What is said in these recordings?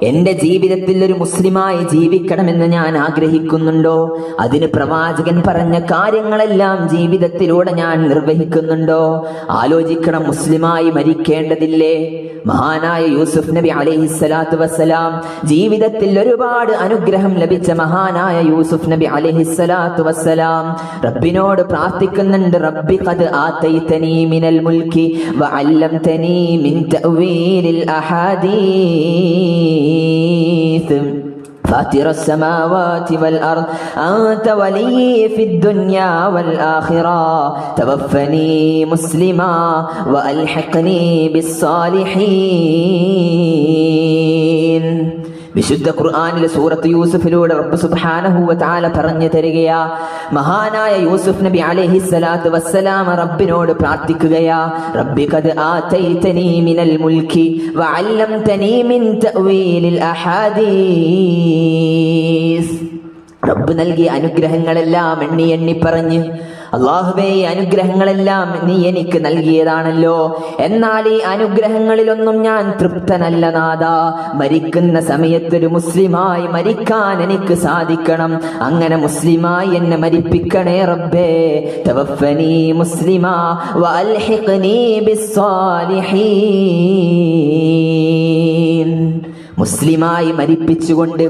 എന്റെ ജീവിതത്തിൽ ഒരു മുസ്ലിമായി ജീവിക്കണമെന്ന് ഞാൻ ആഗ്രഹിക്കുന്നുണ്ടോ? അതിന് പ്രവാചകൻ പറഞ്ഞ കാര്യങ്ങളെല്ലാം ജീവിതത്തിലൂടെ ഞാൻ നിർവഹിക്കുന്നുണ്ടോ? ആലോചിക്കണം. മുസ്ലിമായി മരിക്കേണ്ടതില്ലേ? മഹാനായ യൂസുഫ് നബി അലൈഹിസ്സലാത്തു വസ്സലാം, ജീവിതത്തിൽ ഒരുപാട് അനുഗ്രഹം ലഭിച്ച മഹാനായ യൂസുഫ് നബി അലൈഹിസ്സലാത്തു വസ്സലാം റബ്ബിനോട് പ്രാർത്ഥിക്കുന്നുണ്ട്. റബ്ബി ഖദ് ആതൈതനീ മിനൽ മുൽക്കി വഅല്ലംതനീ മിൻ തഅ്വീലിൽ അഹാദീസ് فاطر السماوات والأرض أنت ولي في الدنيا والآخرة توفني مسلما وألحقني بالصالحين. വിശുദ്ധ ഖുർആനിലെ സൂറത്ത് യൂസുഫിലൂടെ റബ്ബ് സുബ്ഹാനഹു വ തആല പറഞ്ഞു തരികയാ. മഹാനായ യൂസുഫ് നബി അലൈഹിസ്സലാത്തു വസ്സലാം റബ്ബിനോട് പ്രാർത്ഥിക്കുകയാ. റബ്ബി ഖദ് ആതൈതനീ മിനൽ മുൽക്കി വഅല്ലംതനീ മിൻ തഅ്വീലിൽ അഹാദീസ്. റബ്ബ് നൽകിയ അനുഗ്രഹങ്ങളെല്ലാം എണ്ണി എണ്ണി പറഞ്ഞ്, അല്ലാഹുവേ, ഈ അനുഗ്രഹങ്ങളെല്ലാം നീ എനിക്ക് നൽകിയതാണല്ലോ, എന്നാൽ ഈ അനുഗ്രഹങ്ങളിലൊന്നും ഞാൻ തൃപ്തനല്ല നാഥാ. മരിക്കുന്ന സമയത്തൊരു മുസ്ലിമായി മരിക്കാൻ എനിക്ക് സാധിക്കണം. അങ്ങനെ മുസ്ലിമായി എന്നെ മരിപ്പിക്കണേ റബ്ബേ. തവഫനി മുസ്ലിമാ വഅൽഹിഖ്നി ബിസ്സാലിഹീൻ. മുസ്ലിമായി മരിപ്പിച്ചുകൊണ്ട്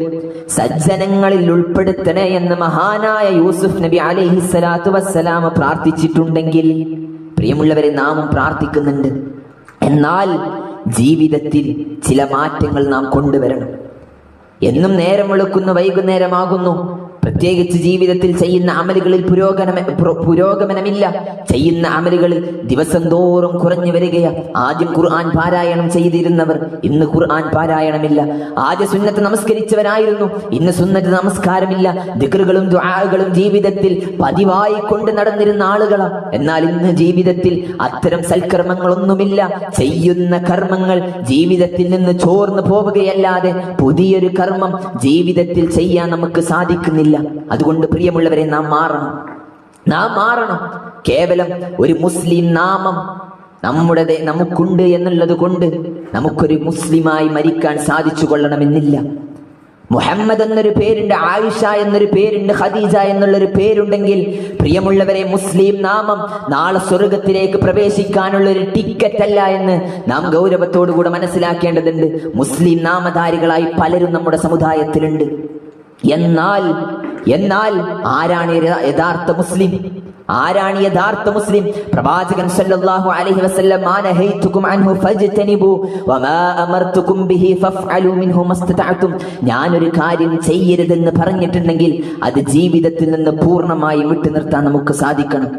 സജ്ജനങ്ങളിൽ ഉൾപ്പെടുത്തണേ എന്ന് മഹാനായ യൂസുഫ് നബി അലൈഹിസ്സലാത്തു വസ്സലാം പ്രാർത്ഥിച്ചിട്ടുണ്ടെങ്കിൽ, പ്രിയമുള്ളവരെ, നാമും പ്രാർത്ഥിക്കുന്നുണ്ട്. എന്നാൽ ജീവിതത്തിൽ ചില മാറ്റങ്ങൾ നാം കൊണ്ടുവരണം. എന്നും നേരം വെളുക്കുന്ന വൈകുന്നേരമാകുന്നു. പ്രത്യേകിച്ച് ജീവിതത്തിൽ ചെയ്യുന്ന അമലുകളിൽ പുരോഗമനമില്ല. ചെയ്യുന്ന അമലുകളിൽ ദിവസം തോറും കുറഞ്ഞു വരികയാണ്. ആദ്യം ഖുർആൻ പാരായണം ചെയ്തിരുന്നവർ ഇന്ന് ഖുർആൻ പാരായണമില്ല. ആദ്യ സുന്നത്ത് നമസ്കരിച്ചവരായിരുന്നു, ഇന്ന് സുന്നത്ത് നമസ്കാരമില്ല. ദിക്റുകളും ദുആകളും ജീവിതത്തിൽ പതിവായി കൊണ്ട് നടന്നിരുന്ന ആളുകളാണ്. എന്നാൽ ഇന്ന് ജീവിതത്തിൽ അത്തരം സൽക്കർമ്മങ്ങളൊന്നുമില്ല. ചെയ്യുന്ന കർമ്മങ്ങൾ ജീവിതത്തിൽ നിന്ന് ചോർന്നു പോവുകയല്ലാതെ പുതിയൊരു കർമ്മം ജീവിതത്തിൽ ചെയ്യാൻ നമുക്ക് സാധിക്കുന്നില്ല. അതുകൊണ്ട് പ്രിയമുള്ളവരെ, നാം മാറണം. കേവലം ഒരു മുസ്ലിം നാമം നമുക്കുണ്ട് എന്നുള്ളത് കൊണ്ട് നമുക്കൊരു മുസ്ലിമായി മരിക്കാൻ സാധിച്ചു കൊള്ളണമെന്നില്ല. മുഹമ്മദ് എന്നൊരു പേരുണ്ട്, ആയിഷ എന്നൊരു പേരുണ്ട്, ഖദീജ എന്നുള്ളൊരു പേരുണ്ടെങ്കിൽ, പ്രിയമുള്ളവരെ, മുസ്ലിം നാമം നാളെ സ്വർഗത്തിലേക്ക് പ്രവേശിക്കാനുള്ള ഒരു ടിക്കറ്റ് അല്ല എന്ന് നാം ഗൗരവത്തോടുകൂടെ മനസ്സിലാക്കേണ്ടതുണ്ട്. മുസ്ലിം നാമധാരികളായി പലരും നമ്മുടെ സമുദായത്തിലുണ്ട്. എന്നാൽ ആരാണ് യഥാർത്ഥ മുസ്ലിം? ആരാണ് യഥാർത്ഥ മുസ്ലിം? പ്രവാചകൻ സല്ലല്ലാഹു അലൈഹി വസല്ലം, മാ നഹൈതുകും അൻഹു ഫജ്തനിബു വമാ അമർതുകും ബിഹി ഫഫ്അലു മിൻഹു മസ്തതഅതും. ഞാനൊരു കാര്യം ചെയ്യരുതെന്ന് പറഞ്ഞിട്ടുണ്ടെങ്കിൽ അത് ജീവിതത്തിൽ നിന്ന് പൂർണ്ണമായി വിട്ടു നിർത്താൻ നമുക്ക് സാധിക്കണം.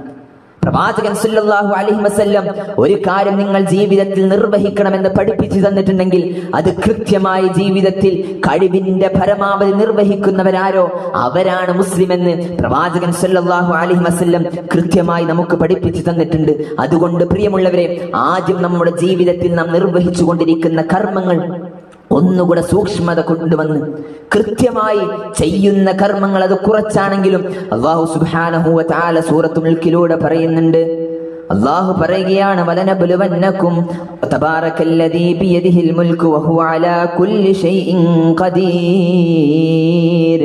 പ്രവാചകൻ സല്ലല്ലാഹു അലൈഹി വസല്ലം ഒരു കാര്യം നിങ്ങൾ ജീവിതത്തിൽ നിർവഹിക്കണമെന്ന് പഠിപ്പിച്ചു തന്നിട്ടുണ്ടെങ്കിൽ അത് കൃത്യമായി ജീവിതത്തിൽ കഴിവിന്റെ പരമാവധി നിർവഹിക്കുന്നവരാരോ അവരാണ് മുസ്ലിം എന്ന് പ്രവാചകൻ സല്ലല്ലാഹു അലൈഹി വസല്ലം കൃത്യമായി നമുക്ക് പഠിപ്പിച്ചു തന്നിട്ടുണ്ട്. അതുകൊണ്ട് പ്രിയമുള്ളവരെ, ആദ്യം നമ്മുടെ ജീവിതത്തിൽ നാം നിർവഹിച്ചു കൊണ്ടിരിക്കുന്ന കർമ്മങ്ങൾ ഒന്നുകൂടെ സൂക്ഷ്മത കൊണ്ടുവന്ന് കൃത്യമായി ചെയ്യുന്ന കർമ്മങ്ങൾ അത് കുറച്ചാണെങ്കിലും അല്ലാഹു സുബ്ഹാനഹു വ തആല സൂറത്തുൽ മുൽക്കിലൂടെ പറയുന്നുണ്ട്. അല്ലാഹു പറയുകയാണ്, വലനബ്ലുവന്നകും തബാറകല്ലദീ ബിയദിഹിൽ മുൽക്കു വഹുവ അലാ കുല്ലി ഷൈഇൻ ഖദീർ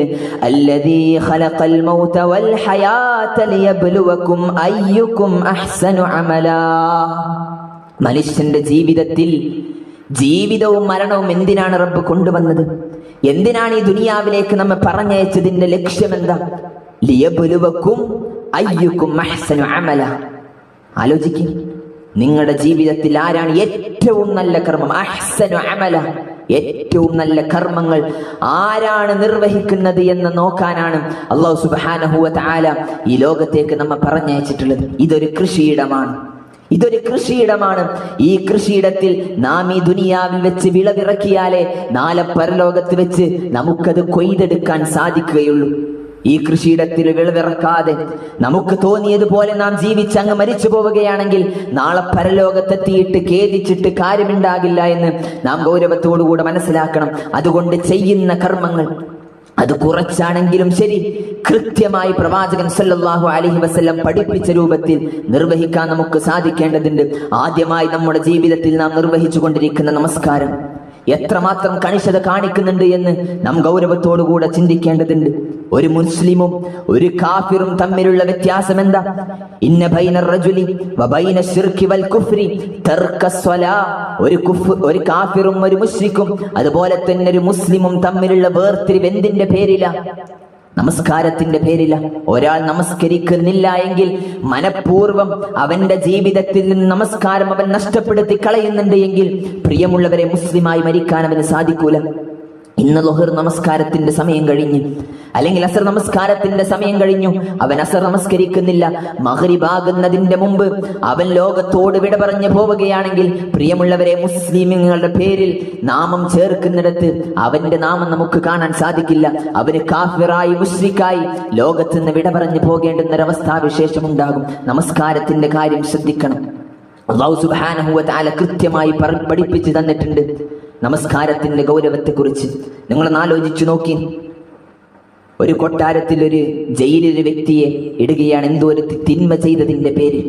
അല്ലദീ ഖലഖൽ മൗത വൽ ഹയാത ലിയബ്ലുവകും അയ്യുകും അഹ്സനു അമലാ. മനുഷ്യന്റെ ജീവിതവും മരണവും എന്തിനാണ് റബ്ബ് കൊണ്ടുവന്നത്? എന്തിനാണ് ഈ ദുനിയാവിലേക്ക് നമ്മെ പറഞ്ഞയച്ചതിന്റെ ലക്ഷ്യം എന്താ? ലിയബ്ലുവകും അയ്യുകും അഹ്സനു അമല. ആലോചിക്കും, നിങ്ങളുടെ ജീവിതത്തിൽ ആരാണ് ഏറ്റവും നല്ല കർമ്മം? അഹ്സനു അമല, ഏറ്റവും നല്ല കർമ്മങ്ങൾ ആരാണ് നിർവഹിക്കുന്നത് എന്ന് നോക്കാനാണ് അല്ലാഹു സുബ്ഹാനഹു വ തആല ഈ ലോകത്തേക്ക് നമ്മെ പറഞ്ഞയച്ചിട്ടുള്ളത്. ഇതൊരു കൃഷിയിടമാണ്. ഈ കൃഷിയിടത്തിൽ നാം ഈ ദുനിയാവിൽ വെച്ച് വിളവിറക്കിയാലേ നാളെ പരലോകത്ത് വെച്ച് നമുക്കത് കൊയ്തെടുക്കാൻ സാധിക്കുകയുള്ളൂ. ഈ കൃഷിയിടത്തിൽ വിളവിറക്കാതെ നമുക്ക് തോന്നിയതുപോലെ നാം ജീവിച്ചങ്ങ് മരിച്ചു പോവുകയാണെങ്കിൽ നാളെ പരലോകത്തെത്തിയിട്ട് ഖേദിച്ചിട്ട് കാര്യമുണ്ടാകില്ല എന്ന് നാം ഗൗരവത്തോടുകൂടെ മനസ്സിലാക്കണം. അതുകൊണ്ട് ചെയ്യുന്ന കർമ്മങ്ങൾ അത് കുറച്ചാണെങ്കിലും ശരി, കൃത്യമായി പ്രവാചകൻ സല്ലല്ലാഹു അലൈഹി വസല്ലം പഠിപ്പിച്ച രൂപത്തിൽ നിർവഹിക്കാൻ നമുക്ക് സാധിക്കേണ്ടതുണ്ട്. ആദ്യമായി നമ്മുടെ ജീവിതത്തിൽ നാം നിർവഹിച്ചു കൊണ്ടിരിക്കുന്ന നമസ്കാരം, എത്രമാത്രം കണിശത കാണിക്കുന്നുണ്ട് എന്ന് നാം ഗൗരവത്തോടുകൂടെ ചിന്തിക്കേണ്ടതുണ്ട്. ഒരു മുസ്ലിമും ഒരു കാഫിറും തമ്മിലുള്ള വ്യത്യാസം എന്താ? ഇന്ന ബൈന റജുലി വബൈന ശിർകി വൽ കുഫ്രി തർക്കസ് സ്വലാ. ഒരു കാഫിറും ഒരു മുശ്രിക്കും അതുപോലെ തന്നെ ഒരു മുസ്ലിമും തമ്മിലുള്ള വേർതിരിവ് എന്തിന്റെ പേരിലാ? നമസ്കാരത്തിന്റെ പേരില. ഒരാൾ നമസ്കരിക്കുന്നില്ല എങ്കിൽ മനഃപൂർവ്വം അവന്റെ ജീവിതത്തിൽ നിന്ന് നമസ്കാരം അവൻ നഷ്ടപ്പെടുത്തി കളയുന്നുണ്ട് എങ്കിൽ പ്രിയമുള്ളവരെ, മുസ്ലിമായി മരിക്കാൻ അവന് സാധിക്കൂല. ഇന്ന് ളുഹർ നമസ്കാരത്തിന്റെ സമയം കഴിഞ്ഞു, അല്ലെങ്കിൽ അസർ നമസ്കാരത്തിന്റെ സമയം കഴിഞ്ഞു, അവൻ അസർ നമസ്കരിക്കുന്നില്ല. മഗ്രിബാകുന്നതിന്റെ മുമ്പ് അവൻ ലോകത്തോട് വിട പറഞ്ഞു പോവുകയാണെങ്കിൽ പ്രിയമുള്ളവരെ, മുസ്ലിമുകളുടെ പേരിൽ നാമം ചേർക്കുന്നിടത്ത് അവന്റെ നാമം നമുക്ക് കാണാൻ സാധിക്കില്ല. അവന് കാഫിറായി മുശ്രിക്കായി ലോകത്ത് നിന്ന് വിട പറഞ്ഞു പോകേണ്ടുന്നൊരവസ്ഥാവിശേഷം ഉണ്ടാകും. നമസ്കാരത്തിന്റെ കാര്യം ശ്രദ്ധിക്കണം. അല്ലാഹു സുബ്ഹാനഹു വ തആല കൃത്യമായി പഠിപ്പിച്ചു തന്നിട്ടുണ്ട് നമസ്കാരത്തിന്റെ ഗൗരവത്തെക്കുറിച്ച്. നിങ്ങളൊന്ന് ആലോചിച്ചു നോക്കി. ഒരു കൊട്ടാരത്തിൽ ഒരു ജയിലിൽ ഒരു വ്യക്തിയെ ഇടുകയാണ്, എന്തോ ഒരു തിന്മ ചെയ്തതിന്റെ പേരിൽ.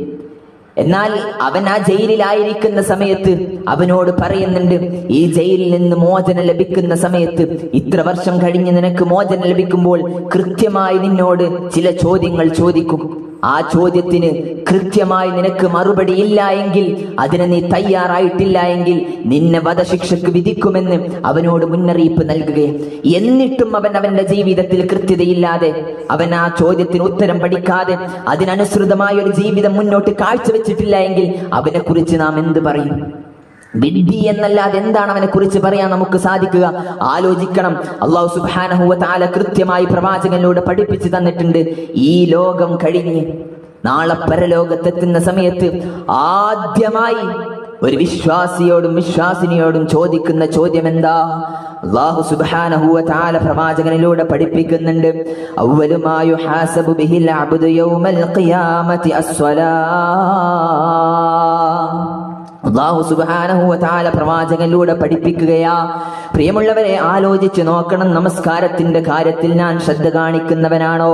എന്നാൽ അവൻ ആ ജയിലിലായിരിക്കുന്ന സമയത്ത് അവനോട് പറയുന്നുണ്ട്, ഈ ജയിലിൽ നിന്ന് മോചനം ലഭിക്കുന്ന സമയത്ത്, ഇത്ര വർഷം കഴിഞ്ഞ് നിനക്ക് മോചനം ലഭിക്കുമ്പോൾ കൃത്യമായി നിന്നോട് ചില ചോദ്യങ്ങൾ ചോദിക്കും. ആ ചോദ്യത്തിന് കൃത്യമായി നിനക്ക് മറുപടി ഇല്ല എങ്കിൽ, അതിന് നീ തയ്യാറായിട്ടില്ല എങ്കിൽ നിന്നെ വധശിക്ഷക്ക് വിധിക്കുമെന്ന് അവനോട് മുന്നറിയിപ്പ് നൽകുകയും, എന്നിട്ടും അവന്റെ ജീവിതത്തിൽ കൃത്യതയില്ലാതെ അവൻ ആ ചോദ്യത്തിന് ഉത്തരം പഠിക്കാതെ അതിനനുസൃതമായ ഒരു ജീവിതം മുന്നോട്ട് കാഴ്ചവെച്ചിട്ടില്ല എങ്കിൽ അവനെ കുറിച്ച് നാം എന്ത് പറയും? വിഡ്ഢി എന്നല്ലാതെ എന്താണ് അവനെ കുറിച്ച് പറയാൻ നമുക്ക് സാധിക്കുക? ആലോചിക്കണം. അല്ലാഹു സുബ്ഹാനഹു വ തആല കൃത്യമായി പ്രവാചകനിലൂടെ പഠിപ്പിച്ചു തന്നിട്ടുണ്ട്. ഈ ലോകം കഴിഞ്ഞ് നാളെ പരലോകത്തെത്തുന്ന സമയത്ത് ആദ്യമായി ഒരു വിശ്വാസിയോടും വിശ്വാസിനിയോടും ചോദിക്കുന്ന ചോദ്യം എന്താ? അല്ലാഹു സുബ്ഹാനഹു വ തആല പ്രവാചകനിലൂടെ പഠിപ്പിക്കുന്നുണ്ട്, അവ്വലു മാ യുഹാസബു ബിഹിൽ അബ്ദു യൗമൽ ഖിയാമത്തി അസ്സലാ. അല്ലാഹു സുബ്ഹാനഹു വ തആല പ്രവാചകനിലൂടെ പഠിപ്പിക്കുകയാ. പ്രിയമുള്ളവരെ, ആലോചിച്ച് നോക്കണം. നമസ്കാരത്തിന്റെ കാര്യത്തിൽ ഞാൻ ശ്രദ്ധ കാണിക്കുന്നവനാണോ?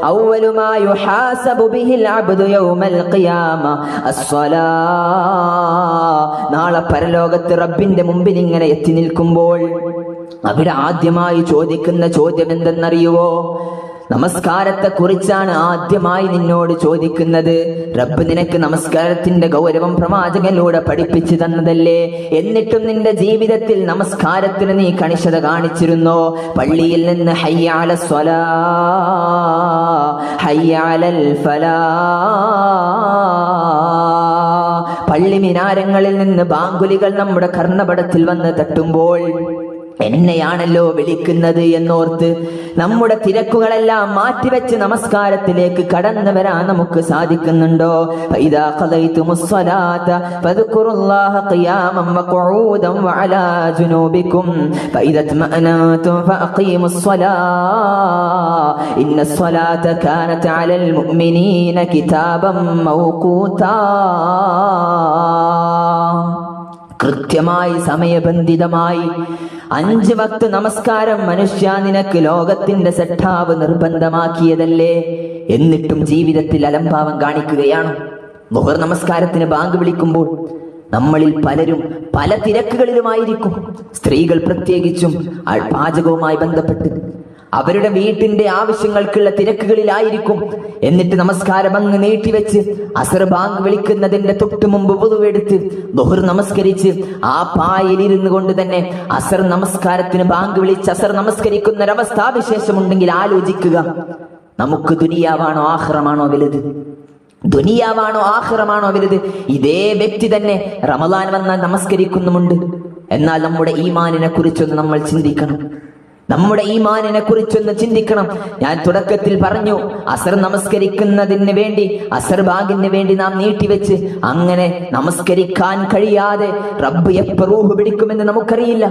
അവ്വലു മാ യുഹാസബു ബിഹിൽ അബ്ദു യൗമൽ ഖിയാമ അസ്സലാ. നാളെ പരലോകത്ത് റബ്ബിന്റെ മുമ്പിൽ ഇങ്ങനെ എത്തി നിൽക്കുമ്പോൾ അവിടെ ആദ്യമായി ചോദിക്കുന്ന ചോദ്യം എന്തെന്നറിയുവോ? നമസ്കാരത്തെ കുറിച്ചാണ് ആദ്യമായി നിന്നോട് ചോദിക്കുന്നത്. റബ്ബ് നിനക്ക് നമസ്കാരത്തിന്റെ ഗൗരവം പ്രവാചകനിലൂടെ പഠിപ്പിച്ചു തന്നതല്ലേ? എന്നിട്ടും നിന്റെ ജീവിതത്തിൽ നമസ്കാരത്തിന് നീ കണിശത കാണിച്ചിരുന്നോ? പള്ളിയിൽ നിന്ന് ഹയ്യ അലസ് സ്വലാ, ഹയ്യ അലൽ ഫലാ, പള്ളി മിനാരങ്ങളിൽ നിന്ന് ബാങ്കുലികൾ നമ്മുടെ കർണപടത്തിൽ വന്ന് തട്ടുമ്പോൾ എന്നെയാണല്ലോ വിളിക്കുന്നത് എന്നോർത്ത് നമ്മുടെ തിരക്കുകളെല്ലാം മാറ്റിവെച്ച് നമസ്കാരത്തിലേക്ക് കടന്നു വരാൻ നമുക്ക് സാധിക്കുന്നുണ്ടോ? ഫൈദാ ഖളൈതുമുസ് സ്വലാത ഫദ്കുറുല്ലാഹ ഖിയാമൻ വഖുഊദൻ വഅലാ ജുനൂബികും ഫൈദാ തമഅനതും ഫഅഖീമുസ് സ്വലാ ഇന്നസ് സ്വലാത കാനത് അലൽ മുഅ്മിനീന കിതാബൻ മൗഖൂതാ. കൃത്യമായി സമയബന്ധിതമായി 5 വക്ത് നമസ്കാരം മനുഷ്യ നിനക്ക് ലോകത്തിന്റെ സെട്ടാവ് നിർബന്ധമാക്കിയതല്ലേ? എന്നിട്ടും ജീവിതത്തിൽ അലംഭാവം കാണിക്കുകയാണ്. ളുഹർ നമസ്കാരത്തിന് ബാങ്ക് വിളിക്കുമ്പോൾ നമ്മളിൽ പലരും പല തിരക്കുകളിലുമായിരിക്കും. സ്ത്രീകൾ പ്രത്യേകിച്ചും പാചകവുമായി ബന്ധപ്പെട്ട് അവരുടെ വീട്ടിന്റെ ആവശ്യങ്ങൾക്കുള്ള തിരക്കുകളിലായിരിക്കും. എന്നിട്ട് നമസ്കാരം അങ്ങ് നീട്ടിവെച്ച് അസർ ബാങ്ക് വിളിക്കുന്നതിന്റെ തൊട്ടു മുമ്പ് വുളുവെടുത്ത് ളുഹർ നമസ്കരിച്ച് ആ പായിൽ ഇരുന്നു കൊണ്ട് തന്നെ അസർ നമസ്കാരത്തിന് ബാങ്ക് വിളിച്ച് അസർ നമസ്കരിക്കുന്ന ഒരവസ്ഥാവിശേഷമുണ്ടെങ്കിൽ ആലോചിക്കുക. നമുക്ക് ദുനിയാവാണോ ആഖിറമാണോ വലുത്? ദുനിയാവാണോ ആഖിറമാണോ വലുത്? ഇതേ വ്യക്തി തന്നെ റമളാൻ വന്നാൽ നമസ്കരിക്കുന്നുമുണ്ട്. എന്നാൽ നമ്മുടെ ഈമാനിനെ കുറിച്ചൊന്ന് നമ്മൾ ചിന്തിക്കണം. നമ്മുടെ ഈമാനിനെ കുറിച്ചൊന്ന് ചിന്തിക്കണം. ഞാൻ തുടക്കത്തിൽ പറഞ്ഞു, അസർ നമസ്കരിക്കുന്നതിന് വേണ്ടി, അസർ ബാങ്കിന് വേണ്ടി നാം നീട്ടിവെച്ച് അങ്ങനെ നമസ്കരിക്കാൻ കഴിയാതെ റബ്ബ് എപ്പോൾ റൂഹ് പിടിക്കുമെന്ന് നമുക്കറിയില്ല.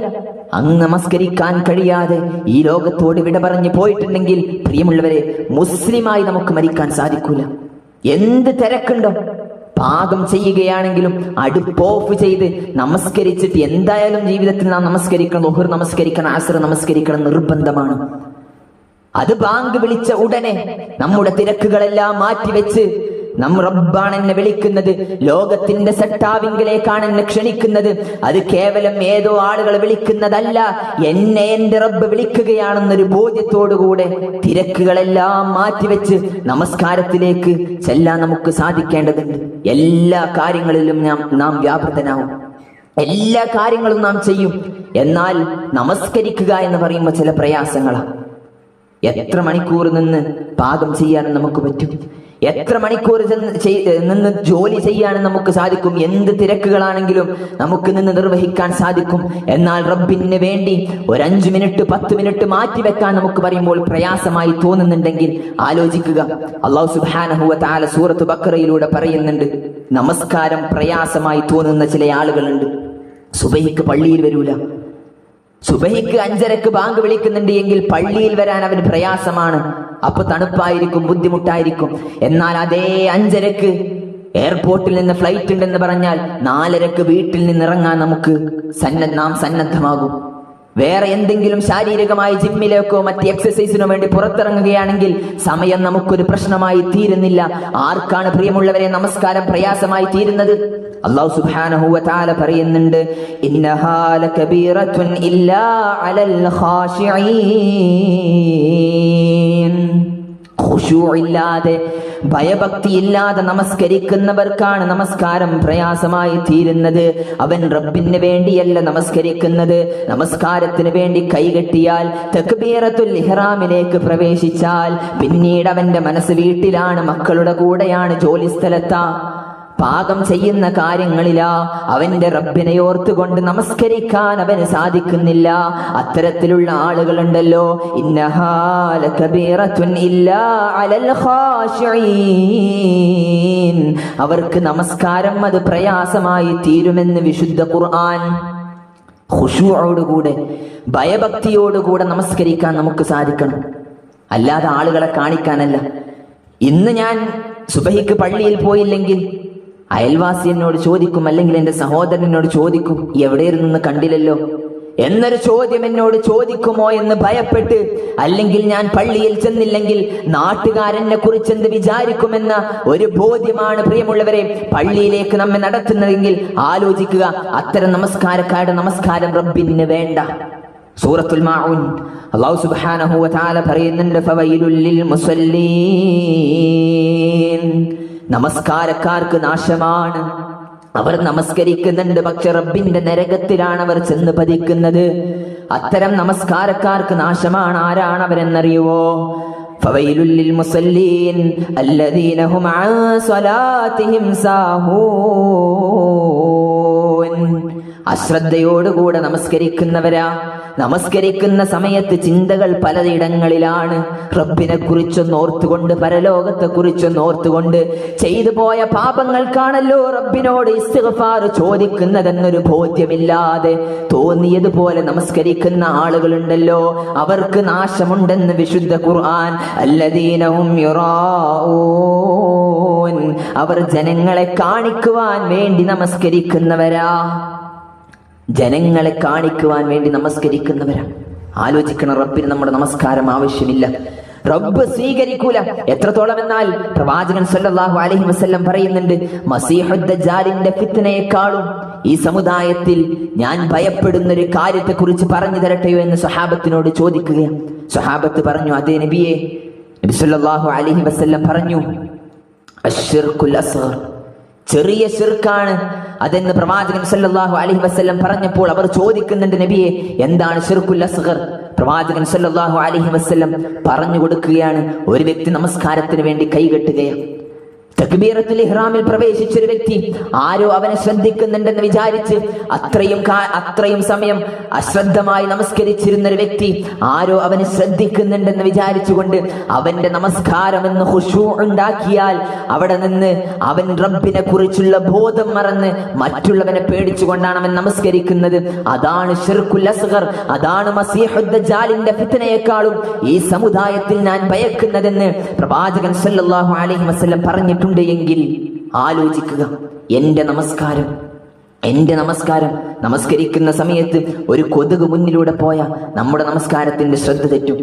അങ്ങ് നമസ്കരിക്കാൻ കഴിയാതെ ഈ ലോകത്തോട് വിട പറഞ്ഞു പോയിട്ടുണ്ടെങ്കിൽ പ്രിയമുള്ളവരെ, മുസ്ലിമായി നമുക്ക് മരിക്കാൻ സാധിക്കൂല. എന്ത് തിരക്കുണ്ടോ? പാകം ചെയ്യുകയാണെങ്കിലും അടുപ്പ് ഓഫ് ചെയ്ത് നമസ്കരിച്ചിട്ട് എന്തായാലും ജീവിതത്തിൽ നാം നമസ്കരിക്കണം. ളുഹർ നമസ്കരിക്കണം, അസ്ർ നമസ്കരിക്കണം, നിർബന്ധമാണ്. അത് ബാങ്ക് വിളിച്ച ഉടനെ നമ്മുടെ തിരക്കുകളെല്ലാം മാറ്റിവെച്ച് റബ്ബാണ് എന്നെ വിളിക്കുന്നത്, ലോകത്തിന്റെ സെട്ടാവിങ്കിലേക്കാണ് എന്നെ ക്ഷണിക്കുന്നത്. അത് കേവലം ഏതോ ആളുകൾ വിളിക്കുന്നതല്ല, എന്നെ എന്റെ റബ്ബ് വിളിക്കുകയാണെന്നൊരു ബോധ്യത്തോടുകൂടെ തിരക്കുകളെല്ലാം മാറ്റിവെച്ച് നമസ്കാരത്തിലേക്ക് ചെല്ലാൻ നമുക്ക് സാധിക്കേണ്ടതുണ്ട്. എല്ലാ കാര്യങ്ങളിലും നാം വ്യാപൃതനാവും, എല്ലാ കാര്യങ്ങളും നാം ചെയ്യും. എന്നാൽ നമസ്കരിക്കുക എന്ന് പറയുമ്പോൾ ചില പ്രയാസങ്ങളാണ്. എത്ര മണിക്കൂർ നിന്ന് പാകം ചെയ്യാൻ നമുക്ക് പറ്റും? എത്ര മണിക്കൂർ നിന്ന് ജോലി ചെയ്യാൻ നമുക്ക് സാധിക്കും? എന്ത് തിരക്കുകളാണെങ്കിലും നമുക്ക് നിന്ന് നിർവഹിക്കാൻ സാധിക്കും. എന്നാൽ റബ്ബിന് വേണ്ടി ഒരു 5 മിനിറ്റ് 10 മിനിറ്റ് മാറ്റിവെക്കാൻ നമുക്ക് പറയുമ്പോൾ പ്രയാസമായി തോന്നുന്നുണ്ടെങ്കിൽ ആലോചിക്കുക. അല്ലാഹു സുബ്ഹാനഹു വ തആല സൂറത്ത് ബഖറയിലൂടെ പറയുന്നുണ്ട്, നമസ്കാരം പ്രയാസമായി തോന്നുന്ന ചില ആളുകളുണ്ട്. സുബഹിക്ക് പള്ളിയിൽ വരൂല, സുബഹിക്ക് 5:30 ബാങ്ക് വിളിക്കുന്നുണ്ട് എങ്കിൽ പള്ളിയിൽ വരാൻ അവന് പ്രയാസമാണ്. അപ്പൊ തണുപ്പായിരിക്കും, ബുദ്ധിമുട്ടായിരിക്കും. എന്നാൽ അതേ 5:30 എയർപോർട്ടിൽ നിന്ന് ഫ്ലൈറ്റ് ഉണ്ടെന്ന് പറഞ്ഞാൽ 4:30 വീട്ടിൽ നിന്ന് ഇറങ്ങാൻ നമുക്ക് നാം സന്നദ്ധമാകും. വേറെ എന്തെങ്കിലും ശാരീരികമായി ജിമ്മിലേക്കോ മറ്റ് എക്സസൈസിനോ വേണ്ടി പുറത്തിറങ്ങുകയാണെങ്കിൽ സമയം നമുക്കൊരു പ്രശ്നമായി തീരുന്നില്ല. ആർക്കാണ് പ്രിയമുള്ളവരെ നമസ്കാരം പ്രയാസമായി തീരുന്നത്? അല്ലാഹു സുബ്ഹാനഹു വ തആല പറയുന്നുണ്ട്, ഇന്നഹാ ലകബീറത്തുൻ ഇല്ലാ അലൽ ഖാശിഈൻ. ഖുശൂഇല്ലാതെ, ഭയഭക്തിയില്ലാതെ നമസ്കരിക്കുന്നവർക്കാണ് നമസ്കാരം പ്രയാസമായി തീരുന്നത്. അവൻ റബ്ബിന് വേണ്ടിയല്ല നമസ്കരിക്കുന്നത്. നമസ്കാരത്തിന് വേണ്ടി കൈകെട്ടിയാൽ, തക്ബീറത്തുൽ ഇഹ്റാമിലേക്ക് പ്രവേശിച്ചാൽ പിന്നീട് അവന്റെ മനസ്സ് വീട്ടിലാണ്, മക്കളുടെ കൂടെയാണ്, ജോലി സ്ഥലത്താ, പാകം ചെയ്യുന്ന കാര്യങ്ങളിലാ. അവന്റെ റബ്ബിനെ ഓർത്തുകൊണ്ട് നമസ്കരിക്കാൻ അവന് സാധിക്കുന്നില്ല. അത്തരത്തിലുള്ള ആളുകളുണ്ടല്ലോ, ഇന്നഹാ ലകബീറത്തുൻ ഇല്ലാ അലൽ ഖാശിഈൻ. അവർക്ക് നമസ്കാരം അത് പ്രയാസമായി തീരുമെന്ന് വിശുദ്ധ ഖുർആൻ. ഖുശൂഅോടുകൂടെ, ഭയഭക്തിയോടുകൂടെ നമസ്കരിക്കാൻ നമുക്ക് സാധിക്കണം, അല്ലാതെ ആളുകളെ കാണിക്കാനല്ല. ഇന്ന് ഞാൻ സുബഹിക്ക് പള്ളിയിൽ പോയില്ലെങ്കിൽ അയൽവാസി എന്നോട് ചോദിക്കും, അല്ലെങ്കിൽ എന്റെ സഹോദരനോട് ചോദിക്കും, എവിടെയിരുന്നെന്ന് കണ്ടില്ലല്ലോ എന്നൊരു ചോദ്യം എന്നോട് ചോദിക്കുമോ എന്ന് ഭയപ്പെട്ട്, അല്ലെങ്കിൽ ഞാൻ പള്ളിയിൽ ചെന്നില്ലെങ്കിൽ നാട്ടുകാരെന്നെ കുറിച്ച് എന്ത് വിചാരിക്കുമെന്ന ഒരു ബോധ്യമാണ് പ്രിയമുള്ളവരെ പള്ളിയിലേക്ക് നമ്മെ നടത്തുന്നതെങ്കിൽ ആലോചിക്കുക, അത്തരം നമസ്കാരക്കാരുടെ നമസ്കാരം റബ്ബിന് വേണ്ട. സൂറത്തുൽ മാഊൻ അല്ലാഹു സുബ്ഹാനഹു വ തആല പറയുന്നുണ്ട്, ഫവൈലുൽ ലിൽ മുസല്ലീൻ. നമസ്കാരക്കാർക്ക് നാശമാണ്. അവർ നമസ്കരിക്കുന്നുണ്ട്, പക്ഷെ റബ്ബിന്റെ നരകത്തിലാണ് അവർ ചെന്ന് പതിക്കുന്നത്. അത്തരം നമസ്കാരക്കാർക്ക് നാശമാണ്. ആരാണ് അവരെന്നറിയുവോ? ഫവൈലുൽ ലിൽ മുസല്ലീൻ അല്ലദീന ഹും അൻ സ്വലാത്തിഹിം സാഹൂൻ. അശ്രദ്ധയോടുകൂടെ നമസ്കരിക്കുന്നവരാ. നമസ്കരിക്കുന്ന സമയത്ത് ചിന്തകൾ പലയിടങ്ങളിലാണ്. റബ്ബിനെ കുറിച്ചൊന്ന് ഓർത്തുകൊണ്ട്, പരലോകത്തെ കുറിച്ചൊന്ന് ഓർത്തുകൊണ്ട്, ചെയ്തു പോയ പാപങ്ങൾക്കാണല്ലോ റബ്ബിനോട് ഇസ്തിഗ്ഫാർ ചോദിക്കുന്നതെന്നൊരു ബോധ്യമില്ലാതെ തോന്നിയതുപോലെ നമസ്കരിക്കുന്ന ആളുകളുണ്ടല്ലോ, അവർക്ക് നാശമുണ്ടെന്ന് വിശുദ്ധ ഖുർആൻ. അല്ലദീന ഹും യുറാഊൻ. അവർ ജനങ്ങളെ കാണിക്കുവാൻ വേണ്ടി നമസ്കരിക്കുന്നവരാ. ജനങ്ങളെ കാണിക്കുവാൻ വേണ്ടി നമസ്കരിക്കുന്നവരാ. ആലോചിക്കണം, റബ്ബിന് നമ്മുടെ നമസ്കാരം ആവശ്യമില്ല, റബ്ബ് സ്വീകരിക്കൂല. എത്രത്തോളം എന്നാൽ പ്രവാചകൻ സല്ലല്ലാഹു അലൈഹി വസല്ലം പറയുന്നുണ്ട്, മസീഹുദ് ദജ്ജാലിന്റെ ഫിത്നയെക്കാളും ഈ സമുദായത്തിൽ ഞാൻ ഭയപ്പെടുന്ന ഒരു കാര്യത്തെക്കുറിച്ച് പറഞ്ഞു തരട്ടെയോ എന്ന് സ്വഹാബത്തിനോട് ചോദിക്കുകയാണ്. സ്വഹാബത്ത് പറഞ്ഞു, അതേ നബിയെ. നബി സല്ലല്ലാഹു അലൈഹി വസല്ലം പറഞ്ഞു, അശ്ശിർകുൽ അസ്ഗർ, ചെറിയ ശിർക്കാണ് അതെന്ന് പ്രവാചകൻ സല്ലല്ലാഹു അലൈഹി വസല്ലം പറഞ്ഞപ്പോൾ അവർ ചോദിക്കുന്നുണ്ട്, നബിയെ എന്താണ് ശിർകുൽ അസ്ഗർ? പ്രവാചകൻ സല്ലല്ലാഹു അലൈഹി വസല്ലം പറഞ്ഞു കൊടുക്കുകയാണ്, ഒരു വ്യക്തി നമസ്കാരത്തിന് വേണ്ടി കൈകെട്ടുകയാണ്. തക്ബീറത്തുൽ ഇഹ്റാമിൽ പ്രവേശിച്ചൊരു വ്യക്തി ആരോ അവനെ ശ്രദ്ധിക്കുന്നുണ്ടെന്ന് വിചാരിച്ച് അത്രയും സമയം അശ്രദ്ധമായി നമസ്കരിച്ചിരുന്ന ഒരു വ്യക്തി ആരോ അവനെ ശ്രദ്ധിക്കുന്നുണ്ടെന്ന് വിചാരിച്ചുകൊണ്ട് അവന്റെ നമസ്കാരം എന്ന് ഖുശൂ ഉണ്ടാക്കിയാൽ അവിടെ നിന്ന് അവൻ റബ്ബിനെ കുറിച്ചുള്ള ബോധം മറന്ന് മറ്റുള്ളവനെ പേടിച്ചുകൊണ്ടാണ് അവൻ നമസ്കരിക്കുന്നത്. അതാണ് ശിർകുൽ അസ്ഗർ. അതാണ് മസീഹുദ് ദജ്ജാലിന്റെ ഫിത്നയെക്കാളും ഈ സമുദായത്തിൽ ഞാൻ ഭയക്കുന്നതെന്ന് പ്രവാചകൻ സല്ലല്ലാഹു അലൈഹി വസല്ലം പറഞ്ഞിട്ടുണ്ട്. എങ്കിൽ ആലോചിക്കുക, എന്റെ നമസ്കാരം നമസ്കരിക്കുന്ന സമയത്ത് ഒരു കൊതുക് മുന്നിലൂടെ പോയ നമ്മുടെ നമസ്കാരത്തിന്റെ ശ്രദ്ധ തെറ്റും.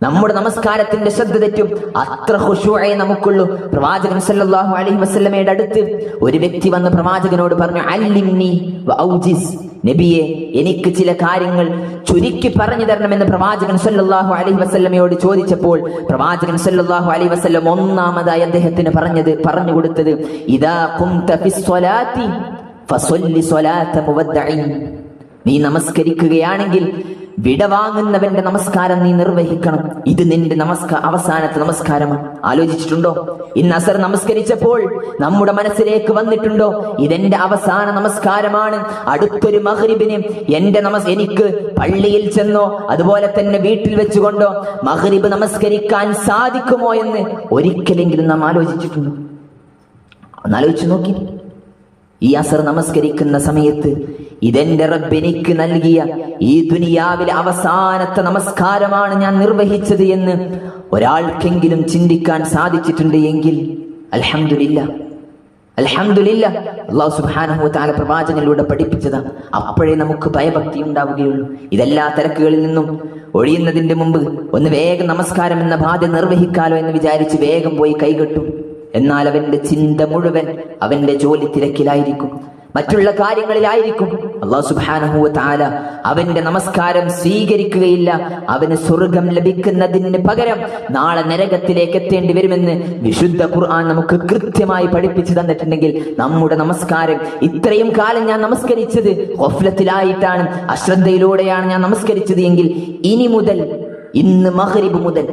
നമ്മുടെ നമസ്കാരത്തിന്റെ ശ്രദ്ധ തെറ്റും. അത്ര ഖുശൂഅേ നമുക്കുള്ളൂ. പ്രവാചകൻ സല്ലല്ലാഹു അലൈഹി വസല്ലമയുടെ അടുത്ത് ഒരു വ്യക്തി വന്ന് പ്രവാചകനോട് പറഞ്ഞു, അല്ലിംനി വഔജിസ്, നബിയെ എനിക്ക് ചില കാര്യങ്ങൾ ചുരുക്കി പറഞ്ഞു തരണമെന്ന് പ്രവാചകൻ സല്ലല്ലാഹു അലൈഹി വസല്ലമയോട് ചോദിച്ചപ്പോൾ പ്രവാചകൻ സല്ലല്ലാഹു അലൈഹി വസല്ലം ഒന്നാമതായി അദ്ദേഹത്തിന് പറഞ്ഞു കൊടുത്തത്, ഇദാ ഖുംത ഫിസ്സലാത്തി ഫസല്ലി സ്വലാത മുവദ്ദഇൻ, നീ നമസ്കരിക്കുകയാണെങ്കിൽ വിടവാങ്ങുന്നവന്റെ നമസ്കാരം നീ നിർവഹിക്കണം. ഇത് നിന്റെ അവസാനത്തെ നമസ്കാരമാണ്. ആലോചിച്ചിട്ടുണ്ടോ? ഇന്ന് അസർ നമസ്കരിച്ചപ്പോൾ നമ്മുടെ മനസ്സിലേക്ക് വന്നിട്ടുണ്ടോ, ഇതെന്റെ അവസാന നമസ്കാരമാണ്, അടുത്തൊരു മഗ്രിബിന് എനിക്ക് പള്ളിയിൽ ചെന്നോ അതുപോലെ തന്നെ വീട്ടിൽ വെച്ചുകൊണ്ടോ മഗ്രിബ് നമസ്കരിക്കാൻ സാധിക്കുമോ എന്ന് ഒരിക്കലെങ്കിലും നാം ആലോചിച്ചിട്ടുണ്ടോ? ഒന്നാലോചിച്ചു നോക്കി. ഈ അസർ നമസ്കരിക്കുന്ന സമയത്ത് ഇതെന്റെ റബ്ബ് എനിക്ക് നൽകിയ ഈ ദുനിയാവിലെ അവസാനത്തെ നമസ്കാരമാണ് ഞാൻ നിർവഹിച്ചത് എന്ന് ഒരാൾക്കെങ്കിലും ചിന്തിക്കാൻ സാധിച്ചിട്ടുണ്ട് എങ്കിൽ അൽഹംദുലില്ലാ, അൽഹംദുലില്ലാ. അല്ലാഹു സുബ്ഹാനഹു വ തആല പ്രവാചകനിലൂടെ പഠിപ്പിച്ചതാ. അപ്പോഴേ നമുക്ക് ഭയഭക്തി ഉണ്ടാവുകയുള്ളൂ. ഇതെല്ലാ തിരക്കുകളിൽ നിന്നും ഒഴിയുന്നതിന്റെ മുമ്പ് ഒന്ന് വേഗം നമസ്കാരം എന്ന ബാധ്യത നിർവഹിക്കാലോ എന്ന് വിചാരിച്ച് വേഗം പോയി കൈകെട്ടും. എന്നാൽ അവന്റെ ചിന്ത മുഴുവൻ അവന്റെ ജോലി തിരക്കിലായിരിക്കും, മറ്റുള്ള കാര്യങ്ങളിലായിരിക്കും. അല്ലാഹു സുബ്ഹാനഹു വ തആല അവന്റെ നമസ്കാരം സ്വീകരിക്കുകയില്ല. അവന് സ്വർഗം ലഭിക്കുന്നതിന് പകരം നാളെ നരകത്തിലേക്ക് എത്തേണ്ടി വരുമെന്ന് വിശുദ്ധ ഖുർആൻ നമുക്ക് കൃത്യമായി പഠിപ്പിച്ചു തന്നിട്ടുണ്ടെങ്കിൽ നമ്മുടെ നമസ്കാരം ഇത്രയും കാലം ഞാൻ നമസ്കരിച്ചത് ഗഫ്ലത്തിലായിട്ടാണ്, അശ്രദ്ധയിലൂടെയാണ് ഞാൻ നമസ്കരിച്ചത് എങ്കിൽ ഇനി മുതൽ, ഇന്ന് മഗ്രിബ് മുതൽ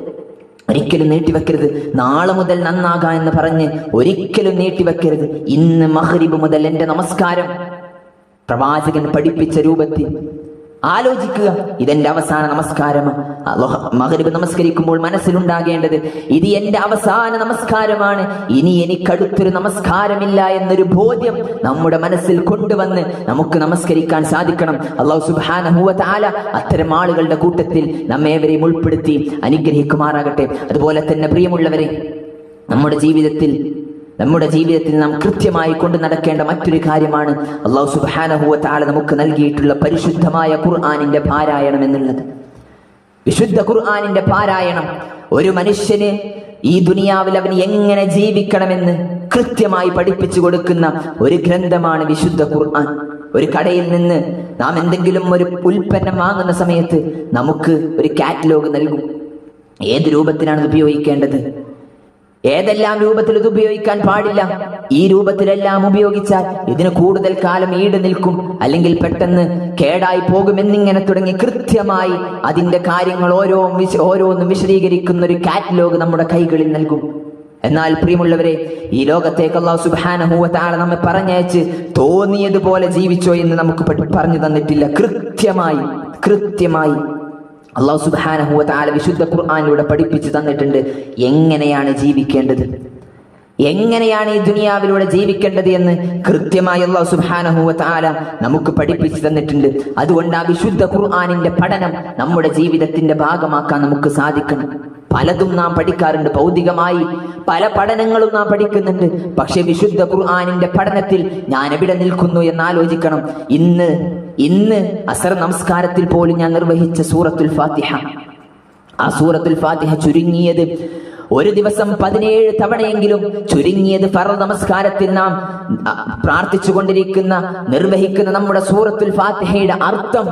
ഒരിക്കലും നീട്ടിവെക്കരുത്. നാളെ മുതൽ നന്നാകാം എന്ന് പറഞ്ഞ് ഒരിക്കലും നീട്ടിവെക്കരുത്. ഇന്ന് മഗ്രിബ് മുതൽ എന്റെ നമസ്കാരം പ്രവാചകൻ പഠിപ്പിച്ച രൂപത്തിൽ ആലോചിക്കുക. ഇതെന്റെ അവസാന നമസ്കാരമാണ്. മഗ്രിബ് നമസ്കരിക്കുമ്പോൾ മനസ്സിലുണ്ടാകേണ്ടത് ഇത് എന്റെ അവസാന നമസ്കാരമാണ്, ഇനി എനിക്കടുത്തൊരു നമസ്കാരമില്ല എന്നൊരു ബോധ്യം നമ്മുടെ മനസ്സിൽ കൊണ്ടുവന്ന് നമുക്ക് നമസ്കരിക്കാൻ സാധിക്കണം. അല്ലാഹു സുബ്ഹാനഹു വ തആല അത്തരം ആളുകളുടെ കൂട്ടത്തിൽ നമ്മേവരെയും ഉൾപ്പെടുത്തി അനുഗ്രഹിക്കുമാറാകട്ടെ. അതുപോലെ തന്നെ പ്രിയമുള്ളവരെ, നമ്മുടെ ജീവിതത്തിൽ നാം കൃത്യമായി കൊണ്ടു നടക്കേണ്ട മറ്റൊരു കാര്യമാണ് അല്ലാഹു സുബ്ഹാനഹു വ തആല നമുക്ക് നൽകിയിട്ടുള്ള പരിശുദ്ധമായ ഖുർആനിന്റെ പാരായണം എന്നുള്ളത്. വിശുദ്ധ ഖുർആനിന്റെ പാരായണം ഒരു മനുഷ്യന് ഈ ദുനിയാവിൽ അവന് എങ്ങനെ ജീവിക്കണമെന്ന് കൃത്യമായി പഠിപ്പിച്ചു കൊടുക്കുന്ന ഒരു ഗ്രന്ഥമാണ് വിശുദ്ധ ഖുർആൻ. ഒരു കടയിൽ നിന്ന് നാം എന്തെങ്കിലും ഒരു ഉൽപ്പന്നം വാങ്ങുന്ന സമയത്ത് നമുക്ക് ഒരു കാറ്റലോഗ് നൽകും. ഏത് രൂപത്തിലാണ് ഉപയോഗിക്കേണ്ടത്, ഏതെല്ലാം രൂപത്തിൽ ഇത് ഉപയോഗിക്കാൻ പാടില്ല, ഈ രൂപത്തിലെല്ലാം ഉപയോഗിച്ചാൽ ഇതിന് കൂടുതൽ കാലം ഈട് നിൽക്കും, അല്ലെങ്കിൽ പെട്ടെന്ന് കേടായി പോകുമെന്നിങ്ങനെ തുടങ്ങി കൃത്യമായി അതിന്റെ കാര്യങ്ങൾ ഓരോന്നും വിശദീകരിക്കുന്ന ഒരു കാറ്റലോഗ് നമ്മുടെ കൈകളിൽ നൽകും. എന്നാൽ പ്രിയമുള്ളവരെ, ഈ ലോകത്തേക്ക് അല്ലാഹു സുബ്ഹാനഹു വ തആല നമ്മെ പറഞ്ഞയച്ച് തോന്നിയതുപോലെ ജീവിച്ചോ എന്ന് നമുക്ക് പറഞ്ഞു തന്നിട്ടില്ല. കൃത്യമായി അല്ലാഹു സുബ്ഹാനഹു വ തആല വിശുദ്ധ ഖുർആനിലൂടെ പഠിപ്പിച്ചു തന്നിട്ടുണ്ട് എങ്ങനെയാണ് ജീവിക്കേണ്ടത്, എങ്ങനെയാണ് ഈ ദുനിയാവിലൂടെ ജീവിക്കേണ്ടത് എന്ന് കൃത്യമായി അല്ലാഹു സുബ്ഹാനഹു വ തആല നമുക്ക് പഠിപ്പിച്ചു തന്നിട്ടുണ്ട്. അതുകൊണ്ട് ആ വിശുദ്ധ ഖുർആനിന്റെ പഠനം നമ്മുടെ ജീവിതത്തിന്റെ ഭാഗമാക്കാൻ നമുക്ക് സാധിക്കണം. പലതും നാം പഠിക്കാറുണ്ട്, ഭൗതികമായി പല പഠനങ്ങളും നാം പഠിക്കുന്നുണ്ട്. പക്ഷെ വിശുദ്ധ ഖുർആനിന്റെ പഠനത്തിൽ ഞാൻ എവിടെ നിൽക്കുന്നു എന്ന് ആലോചിക്കണം. ഇന്ന് അസർ നമസ്കാരത്തിൽ പോലും ഞാൻ നിർവഹിച്ച സൂറത്തുൽ ഫാത്തിഹ, ആ സൂറത്തുൽ ഫാത്തിഹ ചുരുങ്ങിയത് ഒരു ദിവസം 17 തവണയെങ്കിലും ചുരുങ്ങിയത് ഫർദ് നമസ്കാരത്തിൽ നാം നിർവഹിക്കുന്ന നമ്മുടെ സൂറത്തുൽ ഫാത്തിഹയുടെ അർത്ഥം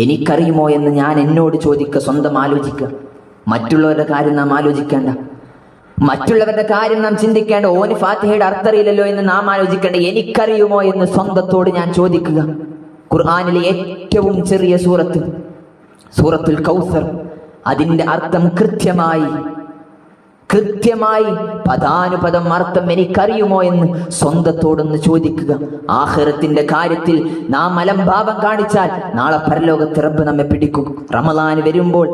എനിക്കറിയുമോ എന്ന് ഞാൻ എന്നോട് ചോദിക്കുക, സ്വന്തം ആലോചിക്കുക. മറ്റുള്ളവരുടെ കാര്യം നാം ആലോചിക്കേണ്ട, മറ്റുള്ളവരുടെ കാര്യം നാം ചിന്തിക്കേണ്ട. ഓന് ഫാത്തിഹയുടെ അർത്ഥം അറിയില്ലല്ലോ എന്ന് നാം ആലോചിക്കേണ്ട, എനിക്കറിയുമോ എന്ന് സ്വന്തത്തോട് ഞാൻ ചോദിക്കുക. ഖുർആനിലെ ഏറ്റവും ചെറിയ സൂറത്തുൽ കൗസർ, അതിന്റെ അർത്ഥം കൃത്യമായി പദാനുപദം അർത്ഥം എനിക്കറിയുമോ എന്ന് സ്വന്തത്തോടൊന്ന് ചോദിക്കുക. ആഖിറത്തിന്റെ കാര്യത്തിൽ നാം അലംഭാവം കാണിച്ചാൽ നാളെ പരലോകത്ത് റബ്ബ് നമ്മെ പിടിക്കും. റമളാൻ വരുമ്പോൾ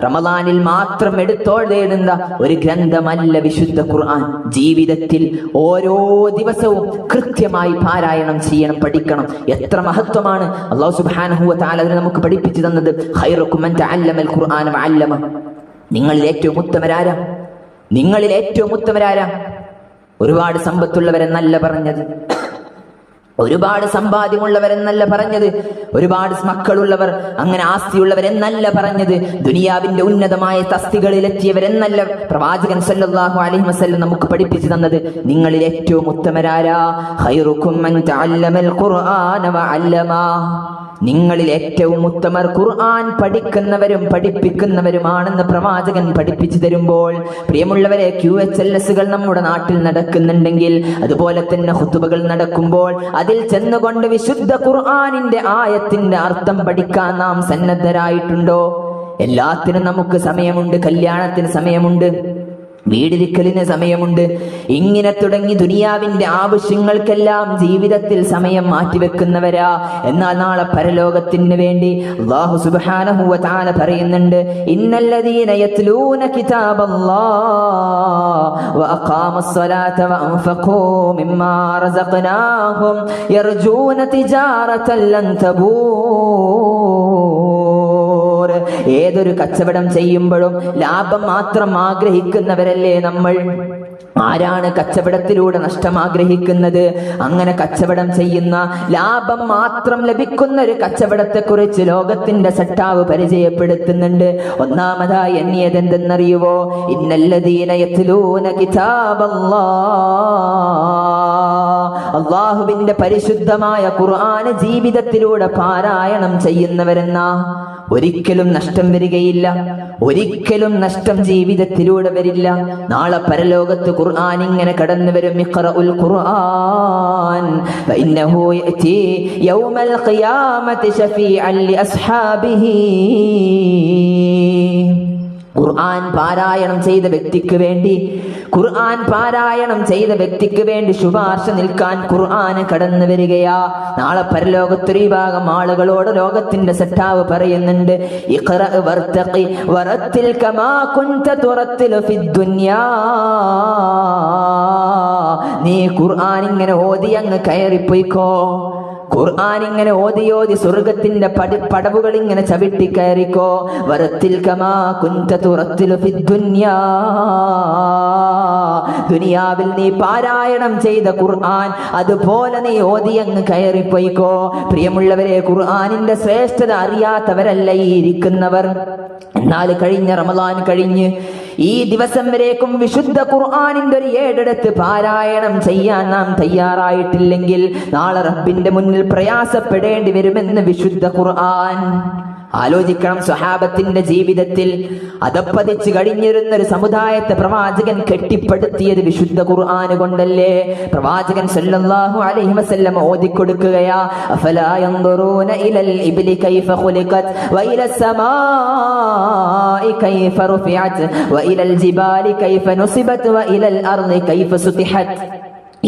റമളാനിൽ മാത്രം എടുത്തോടേണ്ടുന്ന ഒരു ഗ്രന്ഥമല്ല വിശുദ്ധ ഖുർആൻ. ജീവിതത്തിൽ ഓരോ ദിവസവും കൃത്യമായി പാരായണം ചെയ്യണം, പഠിക്കണം. എത്ര മഹത്വമാണ് അല്ലാഹു സുബ്ഹാനഹു വ തആല നമുക്ക് പഠിപ്പിച്ചു തന്നത്. ഖൈറുക്കും മൻ തഅല്ലമൽ ഖുർആന വഅല്ലമ. നിങ്ങളിൽ ഏറ്റവും ഉത്തമരാരാ? ഒരുപാട് സമ്പത്തുള്ളവരെന്നല്ല പറഞ്ഞത്, ഒരുപാട് സമ്പാദ്യമുള്ളവരെന്നല്ല പറഞ്ഞത്, ഒരുപാട് മക്കളുള്ളവർ, അങ്ങനെ ആസ്തിയുള്ളവരെന്നല്ല പറഞ്ഞത്, ദുനിയാവിന്റെ ഉന്നതമായ തസ്തികളിലെത്തിയവരെന്നല്ല പ്രവാചകൻ സല്ലല്ലാഹു അലൈഹി വസല്ലം നമുക്ക് പഠിപ്പിച്ചു തന്നത്. നിങ്ങളിൽ ഏറ്റവും ഉത്തമരാരാ? ഖൈറുക്കും മൻ തഅല്ലമൽ ഖുർആന വഅല്ലമാ. നിങ്ങളിൽ ഏറ്റവും ഉത്തമർ ഖുർആൻ പഠിക്കുന്നവരും പഠിപ്പിക്കുന്നവരുമാണെന്ന് പ്രവാചകൻ പഠിപ്പിച്ചു തരുമ്പോൾ, പ്രിയമുള്ളവരെ, QHLSകൾ നമ്മുടെ നാട്ടിൽ നടക്കുന്നുണ്ടെങ്കിൽ, അതുപോലെ തന്നെ ഖുതുബകൾ നടക്കുമ്പോൾ അതിൽ ചെന്നുകൊണ്ട് വിശുദ്ധ ഖുർആനിന്റെ ആയത്തിന്റെ അർത്ഥം പഠിക്കാൻ നാം സന്നദ്ധരായിട്ടുണ്ടോ? എല്ലാത്തിനും നമുക്ക് സമയമുണ്ട്. കല്യാണത്തിന് സമയമുണ്ട്, വീടിരിക്കലിന് സമയമുണ്ട്, ഇങ്ങനെ തുടങ്ങി ദുനിയാവിന്റെ ആവശ്യങ്ങൾക്കെല്ലാം ജീവിതത്തിൽ സമയം മാറ്റിവെക്കുന്നവരാ. എന്നാൽ നാളെ പരലോകത്തിന് വേണ്ടി അല്ലാഹു സുബ്ഹാനഹു വ തആല പറയുന്നുണ്ട്, ഇന്നല്ലദീന യത്ലൂന കിതാബല്ലാഹ് വ അഖാമസ്സലാത വ അൻഫഖൂ മിമ്മാ റസഖ്നാഹും യർജൂന തിജാറതൻ ലൻ തബൂർ. ഏതൊരു കച്ചവടം ചെയ്യുമ്പോഴും ലാഭം മാത്രം ആഗ്രഹിക്കുന്നവരല്ലേ നമ്മൾ? ആരാണ് കച്ചവടത്തിലൂടെ നഷ്ടം ആഗ്രഹിക്കുന്നത്? അങ്ങനെ കച്ചവടം ചെയ്യുന്ന, ലാഭം മാത്രം ലഭിക്കുന്ന ഒരു കച്ചവടത്തെ കുറിച്ച് ലോകത്തിന്റെ സട്ടാവ് പരിചയപ്പെടുത്തുന്നുണ്ട്. ഒന്നാമതായി എണ്ണിയത് എന്തെന്നറിയുവോ? ഇന്നല്ലദീന യത്ലൂന കിതാബല്ലാഹ്, അല്ലാഹുവിന്റെ പരിശുദ്ധമായ ഖുർആന് ജീവിതത്തിലൂടെ പാരായണം ചെയ്യുന്നവരെന്നാ. ഒരിക്കലും നഷ്ടം വരികയില്ല, ഒരിക്കലും നഷ്ടം ജീവിതത്തിലൂടെ വരില്ല. നാളെ പരലോകത്ത് ഖുർആൻ ഇങ്ങനെ കടന്നു വരും. ഇഖ്റഉൽ ഖുർആൻ ഫഇന്നഹു യഅതി യൗമൽ ഖിയാമത്തി ശഫീഅൻ ലിഅസ്ഹാബിഹി. ഖുർആൻ പാരായണം ചെയ്ത വ്യക്തിക്ക് വേണ്ടി, ഖുർആൻ പാരായണം ചെയ്ത വ്യക്തിക്ക് വേണ്ടി ശുപാർശ നിൽക്കാൻ ഖുർആൻ കടന്നു വരികയാ. നാളെ പരലോകത്തൊരു ഭാഗം ആളുകളോട് ലോകത്തിന്റെ സട്ടാവ് പറയുന്നുണ്ട്, ഇഖ്റ വർതഖി വറത്തിൽ കമാ കുൻത തുറത്തിൽ ഫിദ്ദുനിയാ. നീ ഖുർആൻ ഇങ്ങനെ ഓതി അങ്ങ് കയറിപ്പോയിക്കോ. ഖുർആൻ ഇങ്ങനെ ഓതി ഓതി സ്വർഗത്തിന്റെ പടവുകൾ ഇങ്ങനെ ചവിട്ടി കയറിക്കോ. വറത്തിൽ കമാ കുൻത തുറത്തിൽ ഫിദ്ദുനിയാ. ദുനിയാവിൽ നീ പാരായണം ചെയ്ത ഖുർആൻ അതുപോലെ നീ ഓതി അങ്ങ് കയറിപ്പോയിക്കോ. പ്രിയമുള്ളവരെ, ഖുർആനിന്റെ ശ്രേഷ്ഠത അറിയാത്തവരല്ല ഈ ഇരിക്കുന്നവർ. എന്നാൽ കഴിഞ്ഞ റമദാൻ കഴിഞ്ഞ് ഈ ദിവസം വരേക്കും വിശുദ്ധ ഖുർആനിന്റെ ഒരു 7 പാരായണം ചെയ്യാൻ നാം തയ്യാറായിട്ടില്ലെങ്കിൽ നാളെ റബ്ബിന്റെ മുന്നിൽ പ്രയാസപ്പെടേണ്ടി വരുമെന്ന് വിശുദ്ധ ഖുർആൻ. ആലോചിക്കണം, സ്വഹാബത്തിന്റെ ജീവിതത്തിൽ അതപ്പതിച്ച് കഴിഞ്ഞിരുന്ന ഒരു സമുദായത്തെ പ്രവാചകൻ കെട്ടിപ്പടുത്തിയത് വിശുദ്ധ ഖുർആൻ കൊണ്ടല്ലേ? പ്രവാചകൻ സല്ലല്ലാഹു അലൈഹി വസല്ലം ഓതിക്കൊടുക്കുകയാ, അഫലാ യൻദുറൂന ഇലൽ ഇബ്ലി കൈഫ ഖുലിഖത് വ ഇലസ് സമാഇ കൈഫ റുഫിഅത് വ ഇലൽ ജിബാലി കൈഫ നുസിബത് വ ഇലൽ അർളി കൈഫ സുതിഹത്.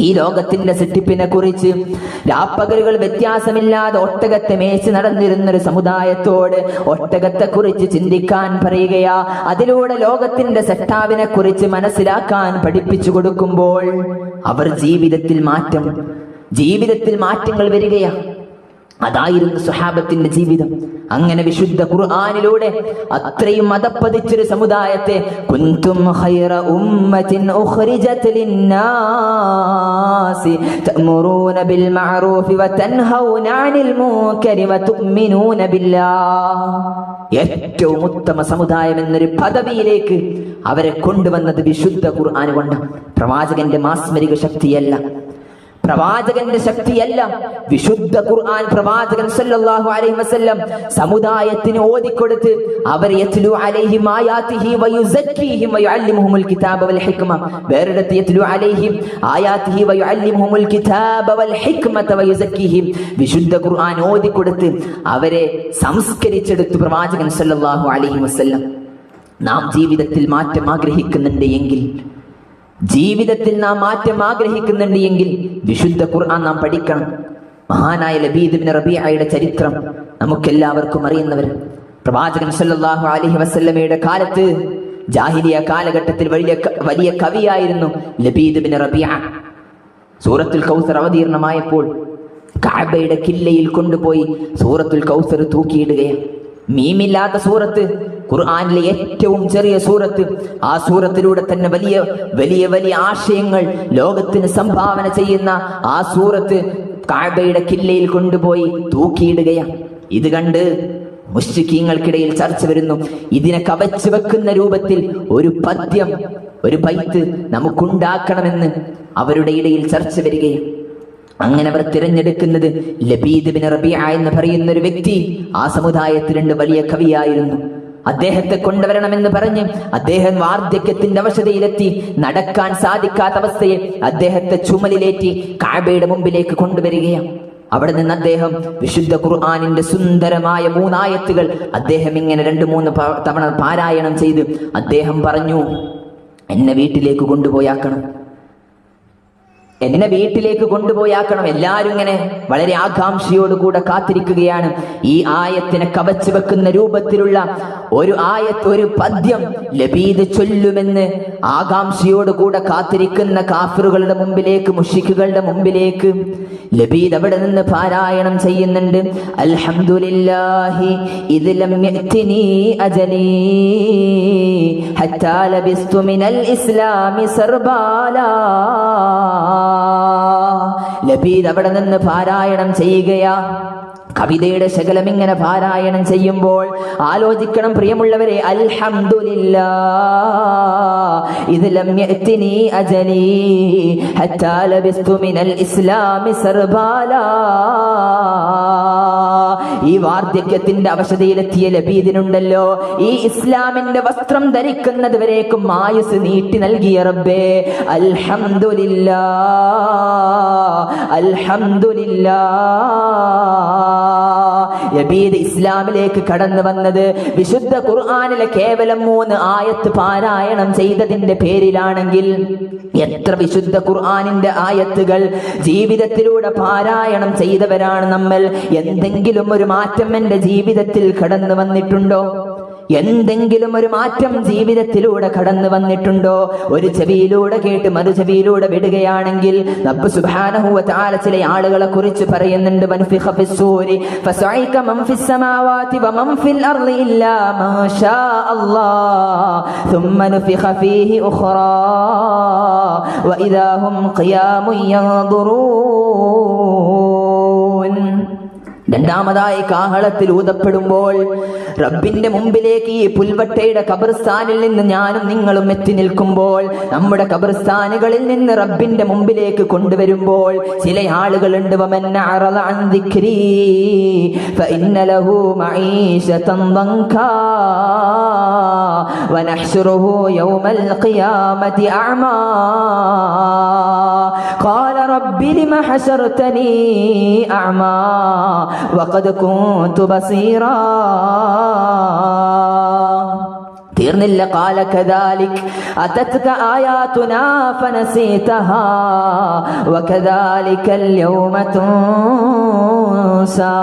ഈ ലോകത്തിന്റെ സൃഷ്ടിപ്പിനെ കുറിച്ച് രാപ്പകലുകൾ വ്യത്യാസമില്ലാതെ ഒട്ടകത്തെ മേച്ച് നടന്നിരുന്നൊരു സമുദായത്തോട് ഒട്ടകത്തെ കുറിച്ച് ചിന്തിക്കാൻ പറയുകയാ. അതിലൂടെ ലോകത്തിന്റെ സട്ടാവിനെ കുറിച്ച് മനസ്സിലാക്കാൻ പഠിപ്പിച്ചു കൊടുക്കുമ്പോൾ അവർ ജീവിതത്തിൽ മാറ്റങ്ങൾ വരികയാ. അതായിരുന്നു സ്വഹാബത്തിന്റെ ജീവിതം. അങ്ങനെ വിശുദ്ധ ഖുർആനിലൂടെ അത്രയും മതപ്പതിച്ചൊരു സമുദായത്തെ കുൻതും ഖൈറ ഉമ്മത്തിൻ ഉഖ്രിജത് ലിന്നാസി തഅമുറൂന ബിൽ മഅറൂഫി വ തൻഹൗന അനിൽ മുൻകരി വ തുഅ്മിനൂന ബില്ലാഹ്. ഏറ്റവും ഉത്തമ സമുദായം എന്നൊരു പദവിയിലേക്ക് അവരെ കൊണ്ടുവന്നത് വിശുദ്ധ ഖുർആൻ കൊണ്ടാണ്. പ്രവാചകന്റെ മാസ്മരിക ശക്തിയല്ല, പ്രവാചകന്റെ ശക്തിയല്ല, വിശുദ്ധ ഖുർആൻ പ്രവാചകൻ സല്ലല്ലാഹു അലൈഹി വസല്ലം സമുദായത്തിന് ഓതിക്കൊടുത്ത് അവരെ യത്ലു അലൈഹിം ആയാതിഹി വയുസക്കിഹിം വയുഅല്ലിമുഹുൽ കിതാബ വൽ ഹിക്മ. വേറെടുത്ത് യത്ലു അലൈഹിം ആയാതിഹി വയുഅല്ലിമുഹുൽ കിതാബ വൽ ഹിക്മത വയുസക്കിഹിം. വിശുദ്ധ ഖുർആൻ ഓതിക്കൊടുത്ത് അവരെ സംസ്കരിച്ചെടുത്ത് പ്രവാചകൻ സല്ലല്ലാഹു അലൈഹി വസല്ലം. നാം ജീവിതത്തിൽ മാറ്റം ആഗ്രഹിക്കുന്നുണ്ട് എങ്കിൽ വിശുദ്ധ ഖുർആൻ നാം പഠിക്കണം. മഹാനായ ലബീദ് ഇബ്നു റബീഅയുടെ ചരിത്രം നമുക്കെല്ലാവർക്കും അറിയുന്നവർ. പ്രവാചകൻ സല്ലല്ലാഹു അലൈഹി വസല്ലമയുടെ കാലത്ത്, ജാഹിലിയ കാലഘട്ടത്തിൽ വലിയ കവിയായിരുന്നു ലബീദ് ഇബ്നു റബീഅ. സൂറത്തുൽ കൗസർ അവതീർണമായപ്പോൾ കഅബയുടെ കില്ലയിൽ കൊണ്ടുപോയി സൂറത്തുൽ കൗസർ തൂക്കിയിടുകയാണ്. മീമില്ലാത്ത സൂറത്ത്, ഖുർആനിലെ ഏറ്റവും ചെറിയ സൂറത്ത്. ആ സൂറത്തിലൂടെ തന്നെ വലിയ വലിയ വലിയ ആശയങ്ങൾ ലോകത്തിന് സംഭാവന ചെയ്യുന്ന ആ സൂറത്ത് കഅബയുടെ കില്ലയിൽ കൊണ്ടുപോയി തൂക്കിയിടുകയാണ്. ഇത് കണ്ട് മുശ്രിക്കീങ്ങൾക്കിടയിൽ ചർച്ച വരുന്നു. ഇതിനെ കവച്ചു വെക്കുന്ന രൂപത്തിൽ ഒരു പദ്യം, ഒരു ബൈത്ത് നമുക്കുണ്ടാക്കണമെന്ന് അവരുടെ ഇടയിൽ ചർച്ച വരികയാണ്. അങ്ങനെ അവർ തിരഞ്ഞെടുക്കുന്നത് ലബീദ് ബിൻ റബീഅ എന്ന് പറയുന്ന ഒരു വ്യക്തി ആ സമുദായത്തിലുണ്ട്, വലിയ കവിയായിരുന്നു. അദ്ദേഹത്തെ കൊണ്ടുവരണമെന്ന് പറഞ്ഞ് അദ്ദേഹം വാർദ്ധക്യത്തിന്റെ അവശതയിലെത്തി, നടക്കാൻ സാധിക്കാത്ത അവസ്ഥയെ അദ്ദേഹത്തെ ചുമലിലേറ്റി കഅബയുടെ മുമ്പിലേക്ക് കൊണ്ടുവരികയാണ്. അവിടെ നിന്ന് അദ്ദേഹം വിശുദ്ധ ഖുർആനിന്റെ സുന്ദരമായ 3 ആയത്തുകൾ അദ്ദേഹം ഇങ്ങനെ 2-3 തവണ പാരായണം ചെയ്ത് അദ്ദേഹം പറഞ്ഞു, എന്നെ വീട്ടിലേക്ക് കൊണ്ടുപോയാക്കണം, എന്നെ വീട്ടിലേക്ക് കൊണ്ടുപോയാക്കണം. എല്ലാവരും ഇങ്ങനെ വളരെ ആകാംക്ഷയോടുകൂടെ കാത്തിരിക്കുകയാണ്. ഈ ആയത്തിനെ കവച്ചു വെക്കുന്ന രൂപത്തിലുള്ള ഒരു ആയത്ത്, ഒരു പദ്യം ലബീദ് ചൊല്ലുമെന്ന് ആകാംക്ഷയോടുകൂടെ കാത്തിരിക്കുന്ന കാഫിറുകളുടെ മുമ്പിലേക്ക്, മുശ്രിക്കുകളുടെ മുമ്പിലേക്ക് ലബീദ് അവിടെ നിന്ന് പാരായണം ചെയ്യുന്നുണ്ട്. അൽഹംദുലില്ലാഹി ഇദ് ലം യഅ്തിനി അജലി ഹത്താ ലബിസ്തു മിനൽ ഇസ്ലാമി സർബാലാ. ലബീദ് അവിടെ നിന്ന് പാരായണം ചെയ്യുകയാ. കവിതയുടെ ശകലം ഇങ്ങനെ പാരായണം ചെയ്യുമ്പോൾ ആലോചിക്കണം പ്രിയമുള്ളവരെ, അൽഹംദുലില്ലാഹ് ഇദ് ലം യഅ്തിനി അജലി ഹത്താ ലബിസ്തു മിനൽ ഇസ്ലാമി സർബാലാ. ഈ വാർദ്ധക്യത്തിന്റെ അവശതയിലെത്തിയ ലബീദിനുണ്ടല്ലോ, ഈ ഇസ്ലാമിന്റെ വസ്ത്രം ധരിക്കുന്നത് വരേക്കും ആയുസ് നീട്ടി നൽകിയ റബ്ബേ, അൽഹംദുലില്ലാഹ് അൽഹംദുലില്ലാഹ്. ലബീദ് ഇസ്ലാമിലേക്ക് കടന്നു വന്നത് വിശുദ്ധ ഖുർആനിലെ കേവലം 3 ആയത്ത് പാരായണം ചെയ്തതിന്റെ പേരിലാണെങ്കിൽ എത്ര വിശുദ്ധ ഖുർആനിന്റെ ആയത്തുകൾ ജീവിതത്തിലൂടെ പാരായണം ചെയ്തവരാണ് നമ്മൾ. എന്തെങ്കിലും ഒരു മാറ്റം എന്റെ ജീവിതത്തിൽ കടന്നു വന്നിട്ടുണ്ടോ? എന്തെങ്കിലും ഒരു മാറ്റം ജീവിതത്തിലൂടെ കടന്നു വന്നിട്ടുണ്ടോ? ഒരു ചെവിയിലൂടെ കേട്ട് മറു ചെവിയിലൂടെ വിടുകയാണെങ്കിൽ റബ്ബ് സുബ്ഹാനഹു വ തആല ചില ആളുകളെ കുറിച്ച് പറയുന്നുണ്ട്, വൻഫിഖ ഫിസ്സൂരി ഫസൈക മൻ ഫിസ്സമാവാതി വമൻ ഫിൽ അർളി ഇല്ലാ മാ ഷാ അല്ലാഹ് ثم نفخ فيه أخرى وإذا هم قيام ينظرون. രണ്ടാമതായി കാഹളത്തിൽ ഊതപ്പെടുമ്പോൾ റബ്ബിന്റെ മുമ്പിലേക്ക് ഈ പുൽവട്ടയുടെ ഖബർസ്ഥാനിൽ നിന്ന് ഞാനും നിങ്ങളും എത്തി നിൽക്കുമ്പോൾ, നമ്മുടെ ഖബർസ്ഥാനുകളിൽ നിന്ന് റബ്ബിന്റെ മുമ്പിലേക്ക് കൊണ്ടുവരുമ്പോൾ ചില ആളുകളുണ്ട്, വമൻ അറള അൻ ദിക്രി ഫഇന്ന ലഹു മഈശതൻ ദൻകാ വനഹ്ശുറുഹു യൗമൽ ഖിയാമത്തി അഅമാ ഖാല റബ്ബി ലിമ ഹശർതനി അഅമാ വഖദ് കുന്തു ബസീറാ. തീർന്നില്ല. ഖാല കദാലിക് അതത്ക ആയാതുനാ ഫനസീതഹാ വകദാലികൽ യൗമ തുൻസാ.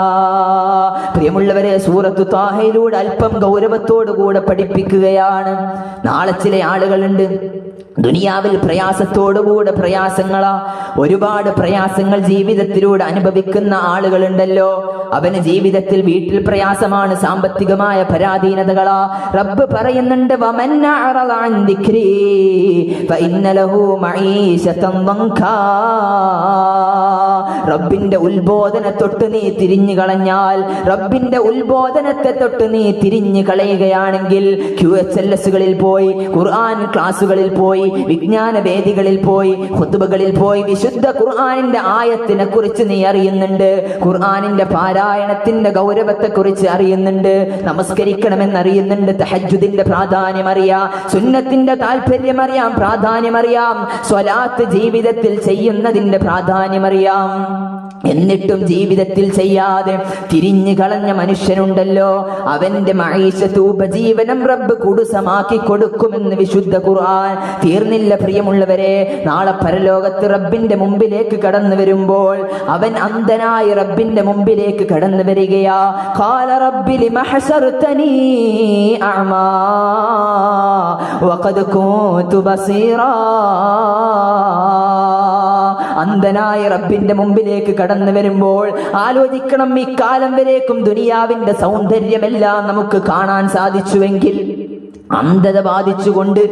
പ്രിയമുള്ളവരെ, സൂറത്തു ത്വാഹയിലൂടെ അല്പം ഗൗരവത്തോടുകൂടെ പഠിപ്പിക്കുകയാണ്. നാളെ ചില ആളുകളുണ്ട് ദുനിയാവിൽ പ്രയാസത്തോടുകൂടെ പ്രയാസങ്ങളാ, ഒരുപാട് പ്രയാസങ്ങൾ ജീവിതത്തിലൂടെ അനുഭവിക്കുന്ന ആളുകളുണ്ടല്ലോ. അവന് ജീവിതത്തിൽ വീട്ടിൽ പ്രയാസമാണ്, സാമ്പത്തികമായ പരാധീനതകളാ. റബ്ബ് പറയുന്നുണ്ട്, വമൻ അറള അൻ ദിക്രി ഫഇന്ന ലഹു മഈശതൻ ദൻകാ. റബ്ബിന്റെ ഉത്ബോധനെ തൊട്ട് നീ തിരിഞ്ഞു കളഞ്ഞാൽ, റബ്ബിന്റെ ഉത്ബോധനത്തെ തൊട്ട് നീ തിരിഞ്ഞു കളയുകയാണെങ്കിൽ, QHLSകളിൽ പോയി, ഖുർആൻ ക്ലാസുകളിൽ പോയി, വിജ്ഞാന വേദികളിൽ പോയി, ഖുതുബകളിൽ പോയി വിശുദ്ധ ഖുർആനിന്റെ ആയത്തിനെ കുറിച്ച് നീ അറിയുന്നുണ്ട്, ഖുർആനിന്റെ പാരായണത്തിന്റെ ഗൗരവത്തെ കുറിച്ച് അറിയുന്നുണ്ട്, നമസ്കരിക്കണമെന്ന് അറിയുന്നുണ്ട്, തഹജ്ജുദിന്റെ പ്രാധാന്യം അറിയാം, സുന്നത്തിന്റെ താല്പര്യം അറിയാം, പ്രാധാന്യം അറിയാം, സ്വലാത്ത് ജീവിതത്തിൽ ചെയ്യുന്നതിന്റെ പ്രാധാന്യം അറിയാം. എന്നിട്ടും ജീവിതത്തിൽ ചെയ്യാതെ തിരിഞ്ഞു കളഞ്ഞ മനുഷ്യനുണ്ടല്ലോ, അവന്റെ മഈശത്ത് ഉപജീവനം റബ്ബ് കുടുസമാക്കി കൊടുക്കുമെന്ന് വിശുദ്ധ ഖുർആൻ. തീർന്നില്ല പ്രിയമുള്ളവരെ, നാളെ പരലോകത്ത് റബ്ബിന്റെ മുമ്പിലേക്ക് കടന്നു വരുമ്പോൾ അവൻ അന്ധനായി റബ്ബിന്റെ മുമ്പിലേക്ക് കടന്നു വരികയാ. ഖാല റബ്ബി ലിമ ഹശർതനി അഅമാ വഖദ് കുന്തു ബസീറാ. അന്ധനായ റബ്ബിന്റെ മുമ്പിലേക്ക് കടന്നു വരുമ്പോൾ ആലോചിക്കണം, ഇക്കാലം വരേക്കും ദുനിയാവിന്റെ സൗന്ദര്യമെല്ലാം നമുക്ക് കാണാൻ സാധിച്ചുവെങ്കിൽ അന്ധത ബാധിച്ചുകൊണ്ട്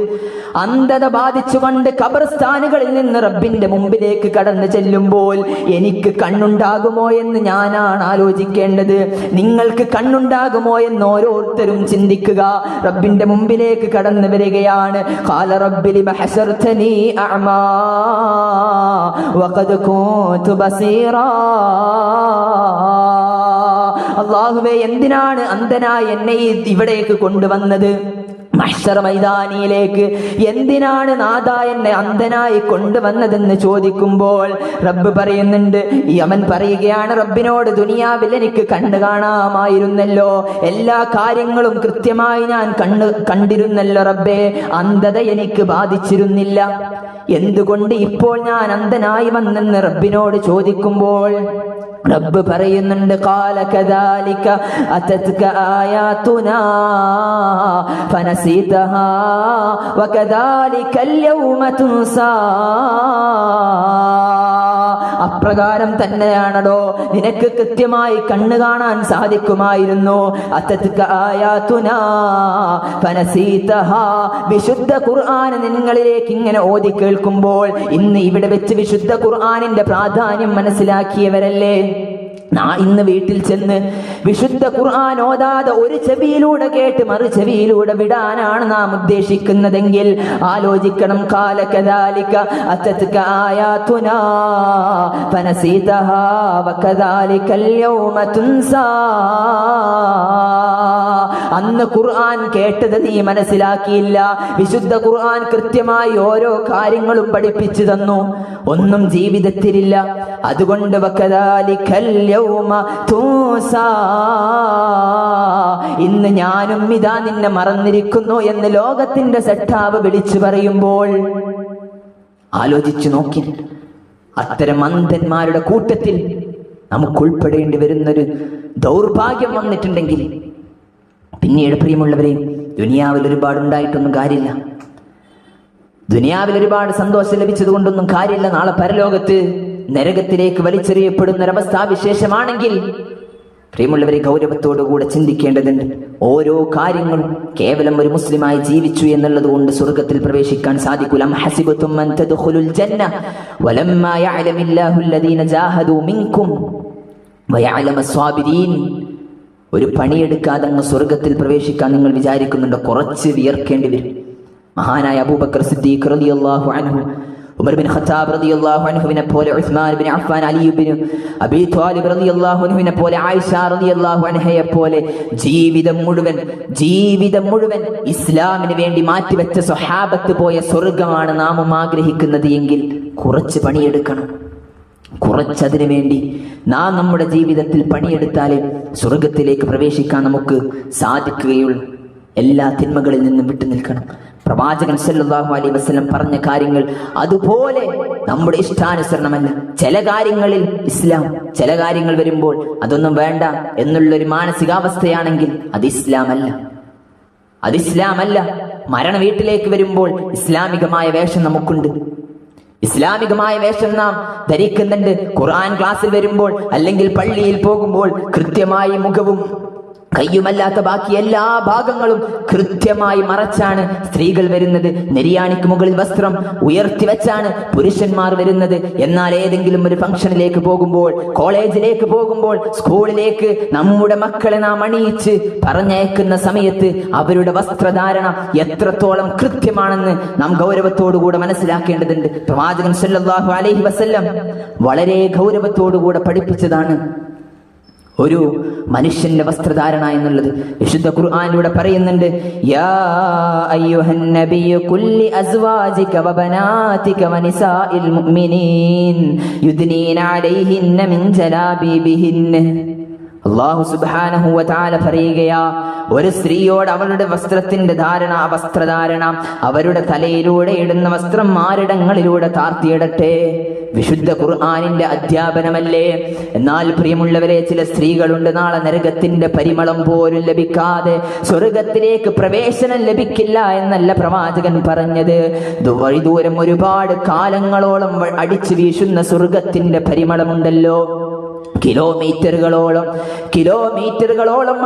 അന്ധത ബാധിച്ചുകൊണ്ട് ഖബർസ്ഥാനുകളിൽ നിന്ന് റബ്ബിന്റെ മുമ്പിലേക്ക് കടന്നു ചെല്ലുമ്പോൾ എനിക്ക് കണ്ണുണ്ടാകുമോ എന്ന് ഞാനാണ് ആലോചിക്കേണ്ടത്. നിങ്ങൾക്ക് കണ്ണുണ്ടാകുമോ എന്ന് ഓരോരുത്തരും ചിന്തിക്കുക. റബ്ബിന്റെ മുമ്പിലേക്ക് കടന്നു വരികയാണ്. ഖാല റബ്ബി ലിമ ഹശർതനീ അഅമാ വഖദ് കുന്തു ബസീറാ. അല്ലാഹുവേ, എന്തിനാണ് അന്ധനായി എന്നെ ഇവിടേക്ക് കൊണ്ടുവന്നത്? മഹ്ശർ മൈതാനിയിലേക്ക് എന്തിനാണ് നാഥാ എന്നെ അന്ധനായി കൊണ്ടുവന്നതെന്ന് ചോദിക്കുമ്പോൾ റബ്ബ് പറയുന്നുണ്ട്, അവൻ പറയുകയാണ്, റബ്ബിനോട് ദുനിയാവിൽ എനിക്ക് കണ്ണു കാണാമായിരുന്നല്ലോ, എല്ലാ കാര്യങ്ങളും കൃത്യമായി ഞാൻ കണ്ടിരുന്നല്ലോ റബ്ബേ, അന്ധത എനിക്ക് ബാധിച്ചിരുന്നില്ല, എന്തുകൊണ്ട് ഇപ്പോൾ ഞാൻ അന്ധനായി വന്നെന്ന് റബ്ബിനോട് ചോദിക്കുമ്പോൾ റബ്ബ് പറയുന്നുണ്ട്, ഖാല കദാലിക അതത്ക ആയാതുനാ ഫനസീതഹാ വകദാലികൽ യൗമ തുൻസാ. അപ്രകാരം തന്നെയാണടോ, നിനക്ക് കൃത്യമായി കണ്ണു കാണാൻ സാധിക്കുമായിരുന്നു. അതത്ക ആയാതുനാ ഫനസീതഹാ, വിശുദ്ധ ഖുർആൻ നിങ്ങളിലേക്ക് ഇങ്ങനെ ഓതി കേൾക്കുമ്പോൾ ഇന്ന് ഇവിടെ വെച്ച് വിശുദ്ധ ഖുർആനിന്റെ പ്രാധാന്യം മനസ്സിലാക്കിയവരല്ലേ? ഇന്ന് വീട്ടിൽ ചെന്ന് വിശുദ്ധ ഖുർആൻ ഓതാതെ ഒരു ചെവിയിലൂടെ കേട്ട് മറു ചെവിയിലൂടെ വിടാനാണ് നാം ഉദ്ദേശിക്കുന്നതെങ്കിൽ ആലോചിക്കണം. ഖാല കദാലിക അതത്ക ആയാതുനാ ഫനസീതഹാ വകദാലികൽ യൗമ തുൻസാ. അന്ന് ഖുർആൻ കേട്ടത് നീ മനസ്സിലാക്കിയില്ല. വിശുദ്ധ ഖുർആൻ കൃത്യമായി ഓരോ കാര്യങ്ങളും പഠിപ്പിച്ചു തന്നു, ഒന്നും ജീവിതത്തിലില്ല. അതുകൊണ്ട് വകദാലികൽ യൗമ തുൻസാ, ഇന്ന് ഞാനും ഇതാ നിന്നെ മറന്നിരിക്കുന്നു എന്ന് ലോകത്തിന്റെ സട്ടാവ് വിളിച്ചു പറയുമ്പോൾ ആലോചിച്ചു നോക്കി. അത്തരം അന്ധന്മാരുടെ കൂട്ടത്തിൽ നമുക്ക് ഉൾപ്പെടേണ്ടി വരുന്നൊരു ദൗർഭാഗ്യം വന്നിട്ടുണ്ടെങ്കിൽ പിന്നീട് പ്രിയമുള്ളവരെ, ദുനിയാവിൽ ഒരുപാടുണ്ടായിട്ടൊന്നും കാര്യമില്ല, ദുനിയാവിൽ ഒരുപാട് സന്തോഷം ലഭിച്ചത് കൊണ്ടൊന്നും കാര്യമില്ല. നാളെ പരലോകത്ത് നരകത്തിലേക്ക് വലിച്ചെറിയപ്പെടുന്ന ഒരവസ്ഥാവിശേഷമാണെങ്കിൽ പ്രിയമുള്ളവരെ, ഗൗരവത്തോടുകൂടെ ചിന്തിക്കേണ്ടതുണ്ട്. ഓരോ കാര്യങ്ങളും കേവലം ഒരു മുസ്ലിമായി ജീവിച്ചു എന്നുള്ളത് കൊണ്ട് സ്വർഗത്തിൽ പ്രവേശിക്കാൻ സാധിക്കില്ല. അം ഹസിബതും അൻ തദ്ഖുലുൽ ജന്ന വലമ്മാ യഅലമില്ലാഹു അല്ലദീന ജാഹദൂ മിൻകും വയഅലമസ് സ്വാബിരീൻ. ഒരു പണിയെടുക്കാതെ അങ്ങ് സ്വർഗത്തിൽ പ്രവേശിക്കാൻ നിങ്ങൾ വിചാരിക്കുന്നുണ്ടോ? കുറച്ച് വിയർക്കേണ്ടി വരും. മഹാനായ അബൂബക്കർ സിദ്ദീഖ് റളിയല്ലാഹു അൻഹു, ഉമർ ബിൻ ഖത്താബ് റളിയല്ലാഹു അൻഹുവിനെ പോലെ, Usman bin Affan, Ali bin Abi Talib റളിയല്ലാഹു അൻഹുവിനെ പോലെ, ആയിഷ റളിയല്ലാഹു അൻഹയെ പോലെ ജീവിതം മുഴുവൻ ഇസ്ലാമിന് വേണ്ടി മാറ്റിവെച്ച സ്വഹാബത്ത് പോയ സ്വർഗമാണ് നാമും ആഗ്രഹിക്കുന്നത് എങ്കിൽ കുറച്ച് പണിയെടുക്കണം. കുറച്ചതിനു വേണ്ടി നാം നമ്മുടെ ജീവിതത്തിൽ പണിയെടുത്താലേ സ്വർഗത്തിലേക്ക് പ്രവേശിക്കാൻ നമുക്ക് സാധിക്കുകയുള്ളൂ. എല്ലാ തിന്മകളിൽ നിന്നും വിട്ടുനിൽക്കണം. പ്രവാചകൻ സല്ലല്ലാഹു അലൈഹി വസല്ലം പറഞ്ഞ കാര്യങ്ങൾ അതുപോലെ നമ്മുടെ ഇഷ്ടാനുസരണമല്ല. ചില കാര്യങ്ങളിൽ ഇസ്ലാം, ചില കാര്യങ്ങൾ വരുമ്പോൾ അതൊന്നും വേണ്ട എന്നുള്ളൊരു മാനസികാവസ്ഥയാണെങ്കിൽ അത് ഇസ്ലാമല്ല. മരണ വീട്ടിലേക്ക് വരുമ്പോൾ ഇസ്ലാമികമായ വേഷം നമുക്കുണ്ട്. ഇസ്ലാമികമായ വേഷം നാം ധരിക്കുന്നുണ്ട്. ഖുർആൻ ക്ലാസ്സിൽ വരുമ്പോൾ അല്ലെങ്കിൽ പള്ളിയിൽ പോകുമ്പോൾ കൃത്യമായി മുഖവും കയ്യുമല്ലാത്ത ബാക്കി എല്ലാ ഭാഗങ്ങളും കൃത്യമായി മറച്ചാണ് സ്ത്രീകൾ വരുന്നത്. നെരിയാണിക്ക് മുകളിൽ വസ്ത്രം ഉയർത്തി വെച്ചാണ് പുരുഷന്മാർ വരുന്നത്. എന്നാൽ ഏതെങ്കിലും ഒരു ഫംഗ്ഷനിലേക്ക് പോകുമ്പോൾ, കോളേജിലേക്ക് പോകുമ്പോൾ, സ്കൂളിലേക്ക് നമ്മുടെ മക്കളെ നാം അണിയിച്ച് പറഞ്ഞയക്കുന്ന സമയത്ത് അവരുടെ വസ്ത്രധാരണ എത്രത്തോളം കൃത്യമാണെന്ന് നാം ഗൗരവത്തോടുകൂടെ മനസ്സിലാക്കേണ്ടതുണ്ട്. പ്രവാചകൻ സല്ലല്ലാഹു അലൈഹി വസല്ലം വളരെ ഗൗരവത്തോടുകൂടെ പഠിപ്പിച്ചതാണ് ഒരു മനുഷ്യന്റെ വസ്ത്രധാരണ എന്നുള്ളത്. വിശുദ്ധ ഖുർആനിലൂടെ പറയുന്നുണ്ട്, യാ അയ്യുഹൻ നബിയ്യു കുല്ലി അസ്വാജിക വബനാതിക വനിസാഇൽ മുഅ്മിനീൻ യുദ്നീന അലൈഹിന്ന മിൻ ജലാബീബിഹിന്ന. അല്ലാഹു സുബ്ഹാനഹു വ തആല പറയുകയാ, ഒരു സ്ത്രീയോട് അവളുടെ വസ്ത്രത്തിന്റെ വസ്ത്രധാരണ അവരുടെ തലയിലൂടെ ഇടുന്ന വസ്ത്രം മാറിടങ്ങളിലൂടെ താർത്തിയിടട്ടെ. വിശുദ്ധ ഖുർആനിന്റെ അധ്യാപനമല്ലേ? എന്നാൽ പ്രിയമുള്ളവരെ, ചില സ്ത്രീകളുണ്ട് നാളെ നരകത്തിന്റെ പരിമളം പോലും ലഭിക്കാതെ സ്വർഗത്തിലേക്ക് പ്രവേശനം ലഭിക്കില്ല എന്നല്ല പ്രവാചകൻ പറഞ്ഞത്. ദൂരം ഒരുപാട് കാലങ്ങളോളം അടിച്ചു വീശുന്ന സ്വർഗത്തിന്റെ പരിമളമുണ്ടല്ലോ. കിലോമീറ്ററുകളോളം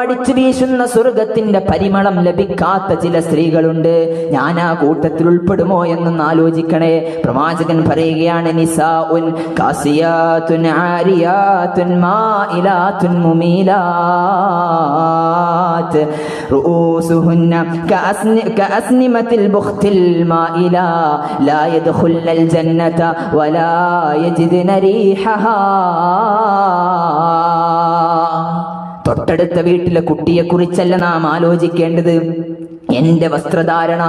അടിച്ചു വീശുന്ന സ്വർഗത്തിന്റെ പരിമളം ലഭിക്കാത്ത ചില സ്ത്രീകളുണ്ട്. ഞാൻ ആ കൂട്ടത്തിൽ ഉൾപ്പെടുമോ എന്നൊന്ന് ആലോചിക്കണേ. പ്രവാചകൻ പറയുകയാണ്, നിസാഉൻ കാസിയാതുൻ ആരിയാതുൻ മായിലാതുൻ മുമീലാത് റൂസുഹുന്ന കഅസ്നിമത്തിൽ ബുഖ്തിൽ മായില ലാ യദ്ഖുൽനൽ ജന്നത വലാ യജിദ്ന റീഹഹാ. തൊട്ടടുത്ത വീട്ടിലെ കുട്ടിയെ കുറിച്ചല്ല നാം ആലോചിക്കേണ്ടത്. എന്റെ വസ്ത്രധാരണ,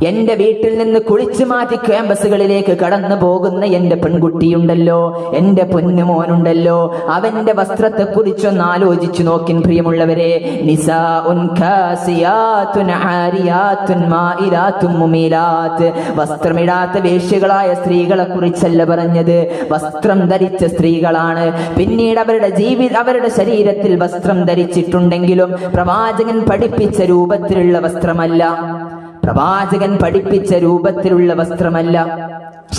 എന്റെ വീട്ടിൽ നിന്ന് കുളിച്ചു മാറ്റി ക്യാമ്പസുകളിലേക്ക് കടന്നു പോകുന്ന എന്റെ പെൺകുട്ടിയുണ്ടല്ലോ, എന്റെ പൊന്നുമോനുണ്ടല്ലോ, അവന്റെ വസ്ത്രത്തെ കുറിച്ചൊന്ന് ആലോചിച്ചു നോക്കിൻ പ്രിയമുള്ളവരെ. നിസാഉൻ കാസിയാതുൻ ആരിയാതുൻ മായിലാതുൻ മുമീലാത്. വസ്ത്രമിടാത്ത വേശ്യകളായ സ്ത്രീകളെ കുറിച്ചല്ല പറഞ്ഞത്, വസ്ത്രം ധരിച്ച സ്ത്രീകളാണ്. പിന്നീട് അവരുടെ ശരീരത്തിൽ വസ്ത്രം ധരിച്ചിട്ടുണ്ടെങ്കിലും പ്രവാചകൻ പഠിപ്പിച്ച രൂപത്തിലുള്ള വസ്ത്രമല്ല.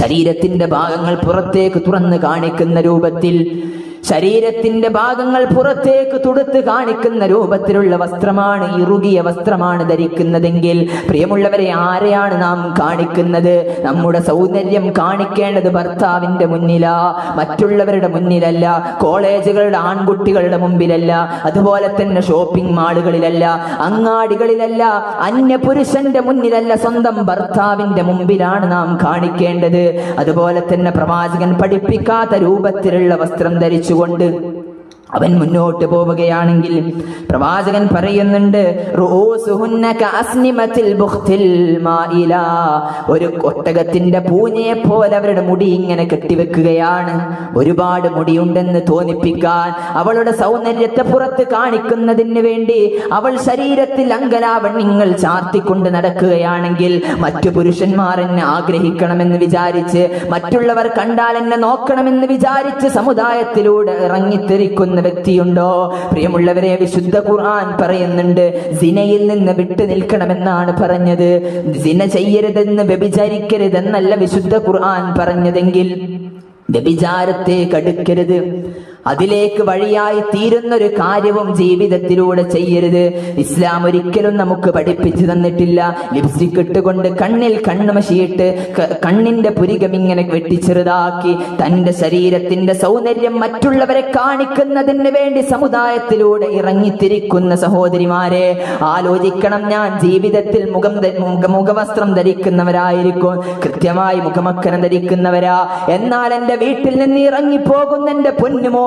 ശരീരത്തിന്റെ ഭാഗങ്ങൾ പുറത്തേക്ക് തുറന്ന് കാണിക്കുന്ന രൂപത്തിൽ, ശരീരത്തിന്റെ ഭാഗങ്ങൾ പുറത്തേക്ക് തുടുത്ത് കാണിക്കുന്ന രൂപത്തിലുള്ള വസ്ത്രമാണ്, ഇറുകിയ വസ്ത്രമാണ് ധരിക്കുന്നതെങ്കിൽ പ്രിയമുള്ളവരെ, ആരെയാണ് നാം കാണിക്കുന്നത്? നമ്മുടെ സൗന്ദര്യം കാണിക്കേണ്ടത് ഭർത്താവിന്റെ മുന്നിലാ, മറ്റുള്ളവരുടെ മുന്നിലല്ല, കോളേജുകളുടെ ആൺകുട്ടികളുടെ മുമ്പിലല്ല, അതുപോലെ തന്നെ ഷോപ്പിംഗ് മാളുകളിലല്ല, അങ്ങാടികളിലല്ല, അന്യപുരുഷന്റെ മുന്നിലല്ല, സ്വന്തം ഭർത്താവിന്റെ മുമ്പിലാണ് നാം കാണിക്കേണ്ടത്. അതുപോലെ തന്നെ പ്രവാചകൻ പഠിപ്പിക്കാത്ത രൂപത്തിലുള്ള വസ്ത്രം ധരിച്ചുകൊണ്ട് അവൻ മുന്നോട്ട് പോവുകയാണെങ്കിൽ പ്രവാചകൻ പറയുന്നുണ്ട്, റൂസുഹുന്ന കഅസ്നിമത്തിൽ ബുഖ്തിൽ മായില. ഒരു ഒട്ടകത്തിന്റെ പൂഞ്ഞയെ പോലെ അവരുടെ മുടി ഇങ്ങനെ കെട്ടിവെക്കുകയാണ്, ഒരുപാട് മുടിയുണ്ടെന്ന് തോന്നിപ്പിക്കാൻ, അവളുടെ സൗന്ദര്യത്തെ പുറത്ത് കാണിക്കുന്നതിന് വേണ്ടി അവൾ ശരീരത്തിൽ അംഗലാവണ്യങ്ങൾ ചാർത്തിക്കൊണ്ട് നടക്കുകയാണെങ്കിൽ മറ്റു പുരുഷന്മാർ എന്നെ ആഗ്രഹിക്കണമെന്ന് വിചാരിച്ച്, മറ്റുള്ളവർ കണ്ടാൽ എന്നെ നോക്കണമെന്ന് വിചാരിച്ച് സമുദായത്തിലൂടെ ഇറങ്ങിത്തിരിക്കുന്ന വ്യക്തിയുണ്ടോ? പ്രിയമുള്ളവരെ, വിശുദ്ധ ഖുർആൻ പറയുന്നുണ്ട്, സിനയിൽ നിന്ന് വിട്ടു നിൽക്കണമെന്നാണ് പറഞ്ഞത്. സിന ചെയ്യരുതെന്ന്, വ്യഭിചരിക്കരുതെന്നല്ല വിശുദ്ധ ഖുർആൻ പറഞ്ഞതെങ്കിൽ വ്യഭിചാരത്തേക്ക് അടുക്കരുത്, അതിലേക്ക് വഴിയായി തീരുന്നൊരു കാര്യവും ജീവിതത്തിലൂടെ ചെയ്യരുത്. ഇസ്ലാം ഒരിക്കലും നമുക്ക് പഠിപ്പിച്ചു തന്നിട്ടില്ല ലിപ്സ്റ്റിക് ഇട്ടുകൊണ്ട് കണ്ണിൽ കണ്ണുമശിയിട്ട് കണ്ണിന്റെ പുരികം ഇങ്ങനെ വെട്ടിച്ചെറുതാക്കി തന്റെ ശരീരത്തിന്റെ സൗന്ദര്യം മറ്റുള്ളവരെ കാണിക്കുന്നതിന് വേണ്ടി സമുദായത്തിലൂടെ ഇറങ്ങിത്തിരിക്കുന്ന സഹോദരിമാരെ ആലോചിക്കണം. ഞാൻ ജീവിതത്തിൽ മുഖവസ്ത്രം ധരിക്കുന്നവരായിരിക്കും, കൃത്യമായി മുഖമക്കനം ധരിക്കുന്നവരാ. എന്നാൽ എന്റെ വീട്ടിൽ നിന്ന് ഇറങ്ങിപ്പോകുന്ന എന്റെ പൊന്നുമോ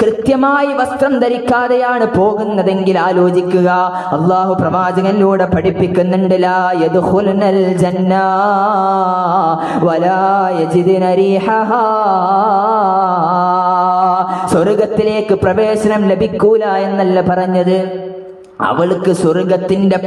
കൃത്യമായി വസ്ത്രം ധരിക്കാതെയാണ് പോകുന്നതെങ്കിൽ ആലോചിക്കുക. അള്ളാഹു പ്രവാചകനിലൂടെ പഠിപ്പിക്കുന്നുണ്ട്, ലാ യദ്ഖുൽനൽ ജന്ന വലാ യജിദ്ന റീഹഹാ. സ്വർഗ്ഗത്തിലേക്ക് പ്രവേശനം ലഭിക്കൂല എന്നല്ല പറഞ്ഞത്, അവൾക്ക് സ്വർഗത്തിന്റെ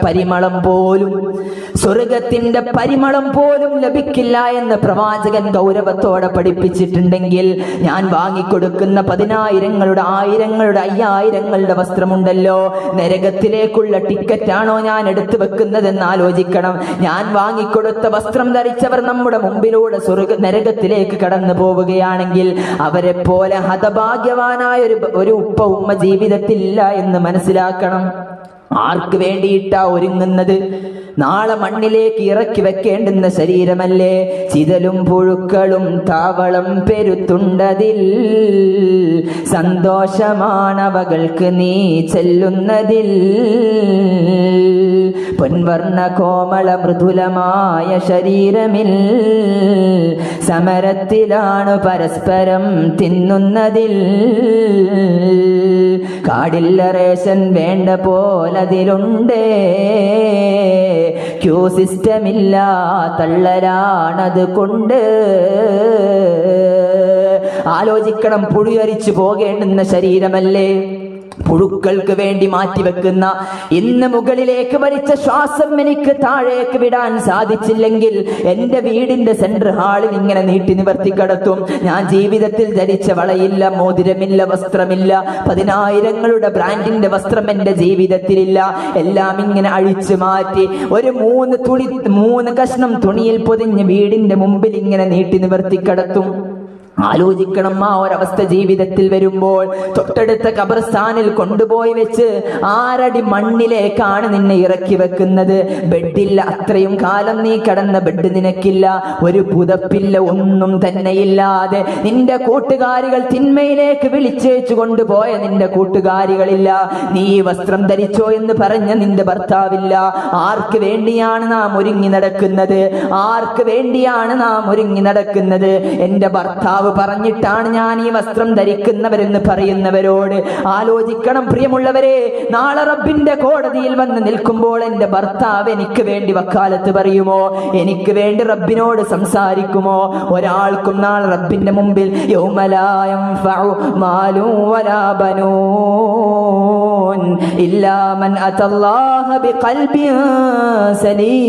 പരിമളം പോലും ലഭിക്കില്ല എന്ന് പ്രവാചകൻ ഗൗരവത്തോടെ പഠിപ്പിച്ചിട്ടുണ്ടെങ്കിൽ ഞാൻ വാങ്ങിക്കൊടുക്കുന്ന 10,000ങ്ങളുടെ 1000ങ്ങളുടെ 5000ങ്ങളുടെ വസ്ത്രമുണ്ടല്ലോ, നരകത്തിലേക്കുള്ള ടിക്കറ്റാണോ ഞാൻ എടുത്തു വെക്കുന്നതെന്ന് ആലോചിക്കണം. ഞാൻ വാങ്ങിക്കൊടുത്ത വസ്ത്രം ധരിച്ചവർ നമ്മുടെ മുമ്പിലൂടെ നരകത്തിലേക്ക് കടന്നു പോവുകയാണെങ്കിൽ അവരെ പോലെ ഹതഭാഗ്യവാനായ ഒരു ഉപ്പ ഉമ്മ ജീവിതത്തിലില്ല എന്ന് മനസ്സിലാക്കണം. ആർക്ക് വേണ്ടിയിട്ടാ ഒരുങ്ങുന്നത്? നാളെ മണ്ണിലേക്ക് ഇറക്കി വെക്കേണ്ടുന്ന ശരീരമല്ലേ? ചിതലും പുഴുക്കളും താവളം പെരുത്തുണ്ടതിൽ, സന്തോഷമാണവകൾക്ക് നീ ചെല്ലുന്നതിൽ. പൊൻവർണ്ണ കോമള മൃദുലമായ ശരീരമിൽ സമരത്തിലാണ് പരസ്പരം തിന്നുന്നതിൽ. കാടില്ല റേഷൻ വേണ്ട പോലതിലുണ്ട്, ക്യൂ സിസ്റ്റമില്ല തള്ളലാണത് കൊണ്ട്. ആലോചിക്കണം, പുഴുയരിച്ചു പോകേണ്ടുന്ന ശരീരമല്ലേ? പുഴുക്കൾക്ക് വേണ്ടി മാറ്റിവെക്കുന്ന, ഇന്ന് മുകളിലേക്ക് വലിച്ച ശ്വാസം എനിക്ക് താഴേക്ക് വിടാൻ സാധിച്ചില്ലെങ്കിൽ എന്റെ വീടിന്റെ സെൻട്രൽ ഹാളിൽ ഇങ്ങനെ നീട്ടി നിവർത്തി കിടത്തും. ഞാൻ ജീവിതത്തിൽ ധരിച്ച വളയില്ല, മോതിരമില്ല, വസ്ത്രമില്ല, 10,000ങ്ങളുടെ ബ്രാൻഡിന്റെ വസ്ത്രം എന്റെ ജീവിതത്തിലില്ല. എല്ലാം ഇങ്ങനെ അഴിച്ചു മാറ്റി ഒരു 3 കഷ്ണം തുണിയിൽ പൊതിഞ്ഞ് വീടിന്റെ മുമ്പിൽ ഇങ്ങനെ നീട്ടി നിവർത്തി കിടത്തും. ആലോചിക്കണം, ആ ഒരവസ്ഥ ജീവിതത്തിൽ വരുമ്പോൾ തൊട്ടടുത്ത ഖബർസ്ഥാനിൽ കൊണ്ടുപോയി വെച്ച് 6 അടി മണ്ണിലേക്കാണ് നിന്നെ ഇറക്കി വെക്കുന്നത്. ബെഡില്ല, അത്രയും കാലം നീ കിടന്ന ബെഡ് നിനക്കില്ല, ഒരു പുതപ്പില്ല, ഒന്നും തന്നെയില്ലാതെ നിന്റെ കൂട്ടുകാരികൾ തിന്മയിലേക്ക് വിളിച്ചേച്ചു കൊണ്ടുപോയ നിന്റെ കൂട്ടുകാരികളില്ല, നീ വസ്ത്രം ധരിച്ചോ എന്ന് പറഞ്ഞ നിന്റെ ഭർത്താവില്ല. ആർക്ക് വേണ്ടിയാണ് നാം ഒരുങ്ങി നടക്കുന്നത്? ആർക്ക് വേണ്ടിയാണ് നാം ഒരുങ്ങി നടക്കുന്നത്? എന്റെ ഭർത്താവ് പറഞ്ഞിട്ടാണ് ഞാൻ ഈ വസ്ത്രം ധരിക്കുന്നവരെന്ന് പറയുന്നവരോട് ആലോചിക്കണം പ്രിയമുള്ളവരെ. നാളെ റബ്ബിന്റെ കോടതിയിൽ വന്ന് നിൽക്കുമ്പോൾ എന്റെ ഭർത്താവ് എനിക്ക് വേണ്ടി വക്കാലത്ത് പറയുമോ? എനിക്ക് വേണ്ടി റബ്ബിനോട് സംസാരിക്കുമോ? ഒരാൾക്കും നാളെ റബ്ബിന്റെ മുമ്പിൽ യൗമ ലാ യൻഫഉ മാലു വലാ ബനൂൻ ഇല്ലാ മൻ അതല്ലാഹ ബിഖൽബിൻ സലീം.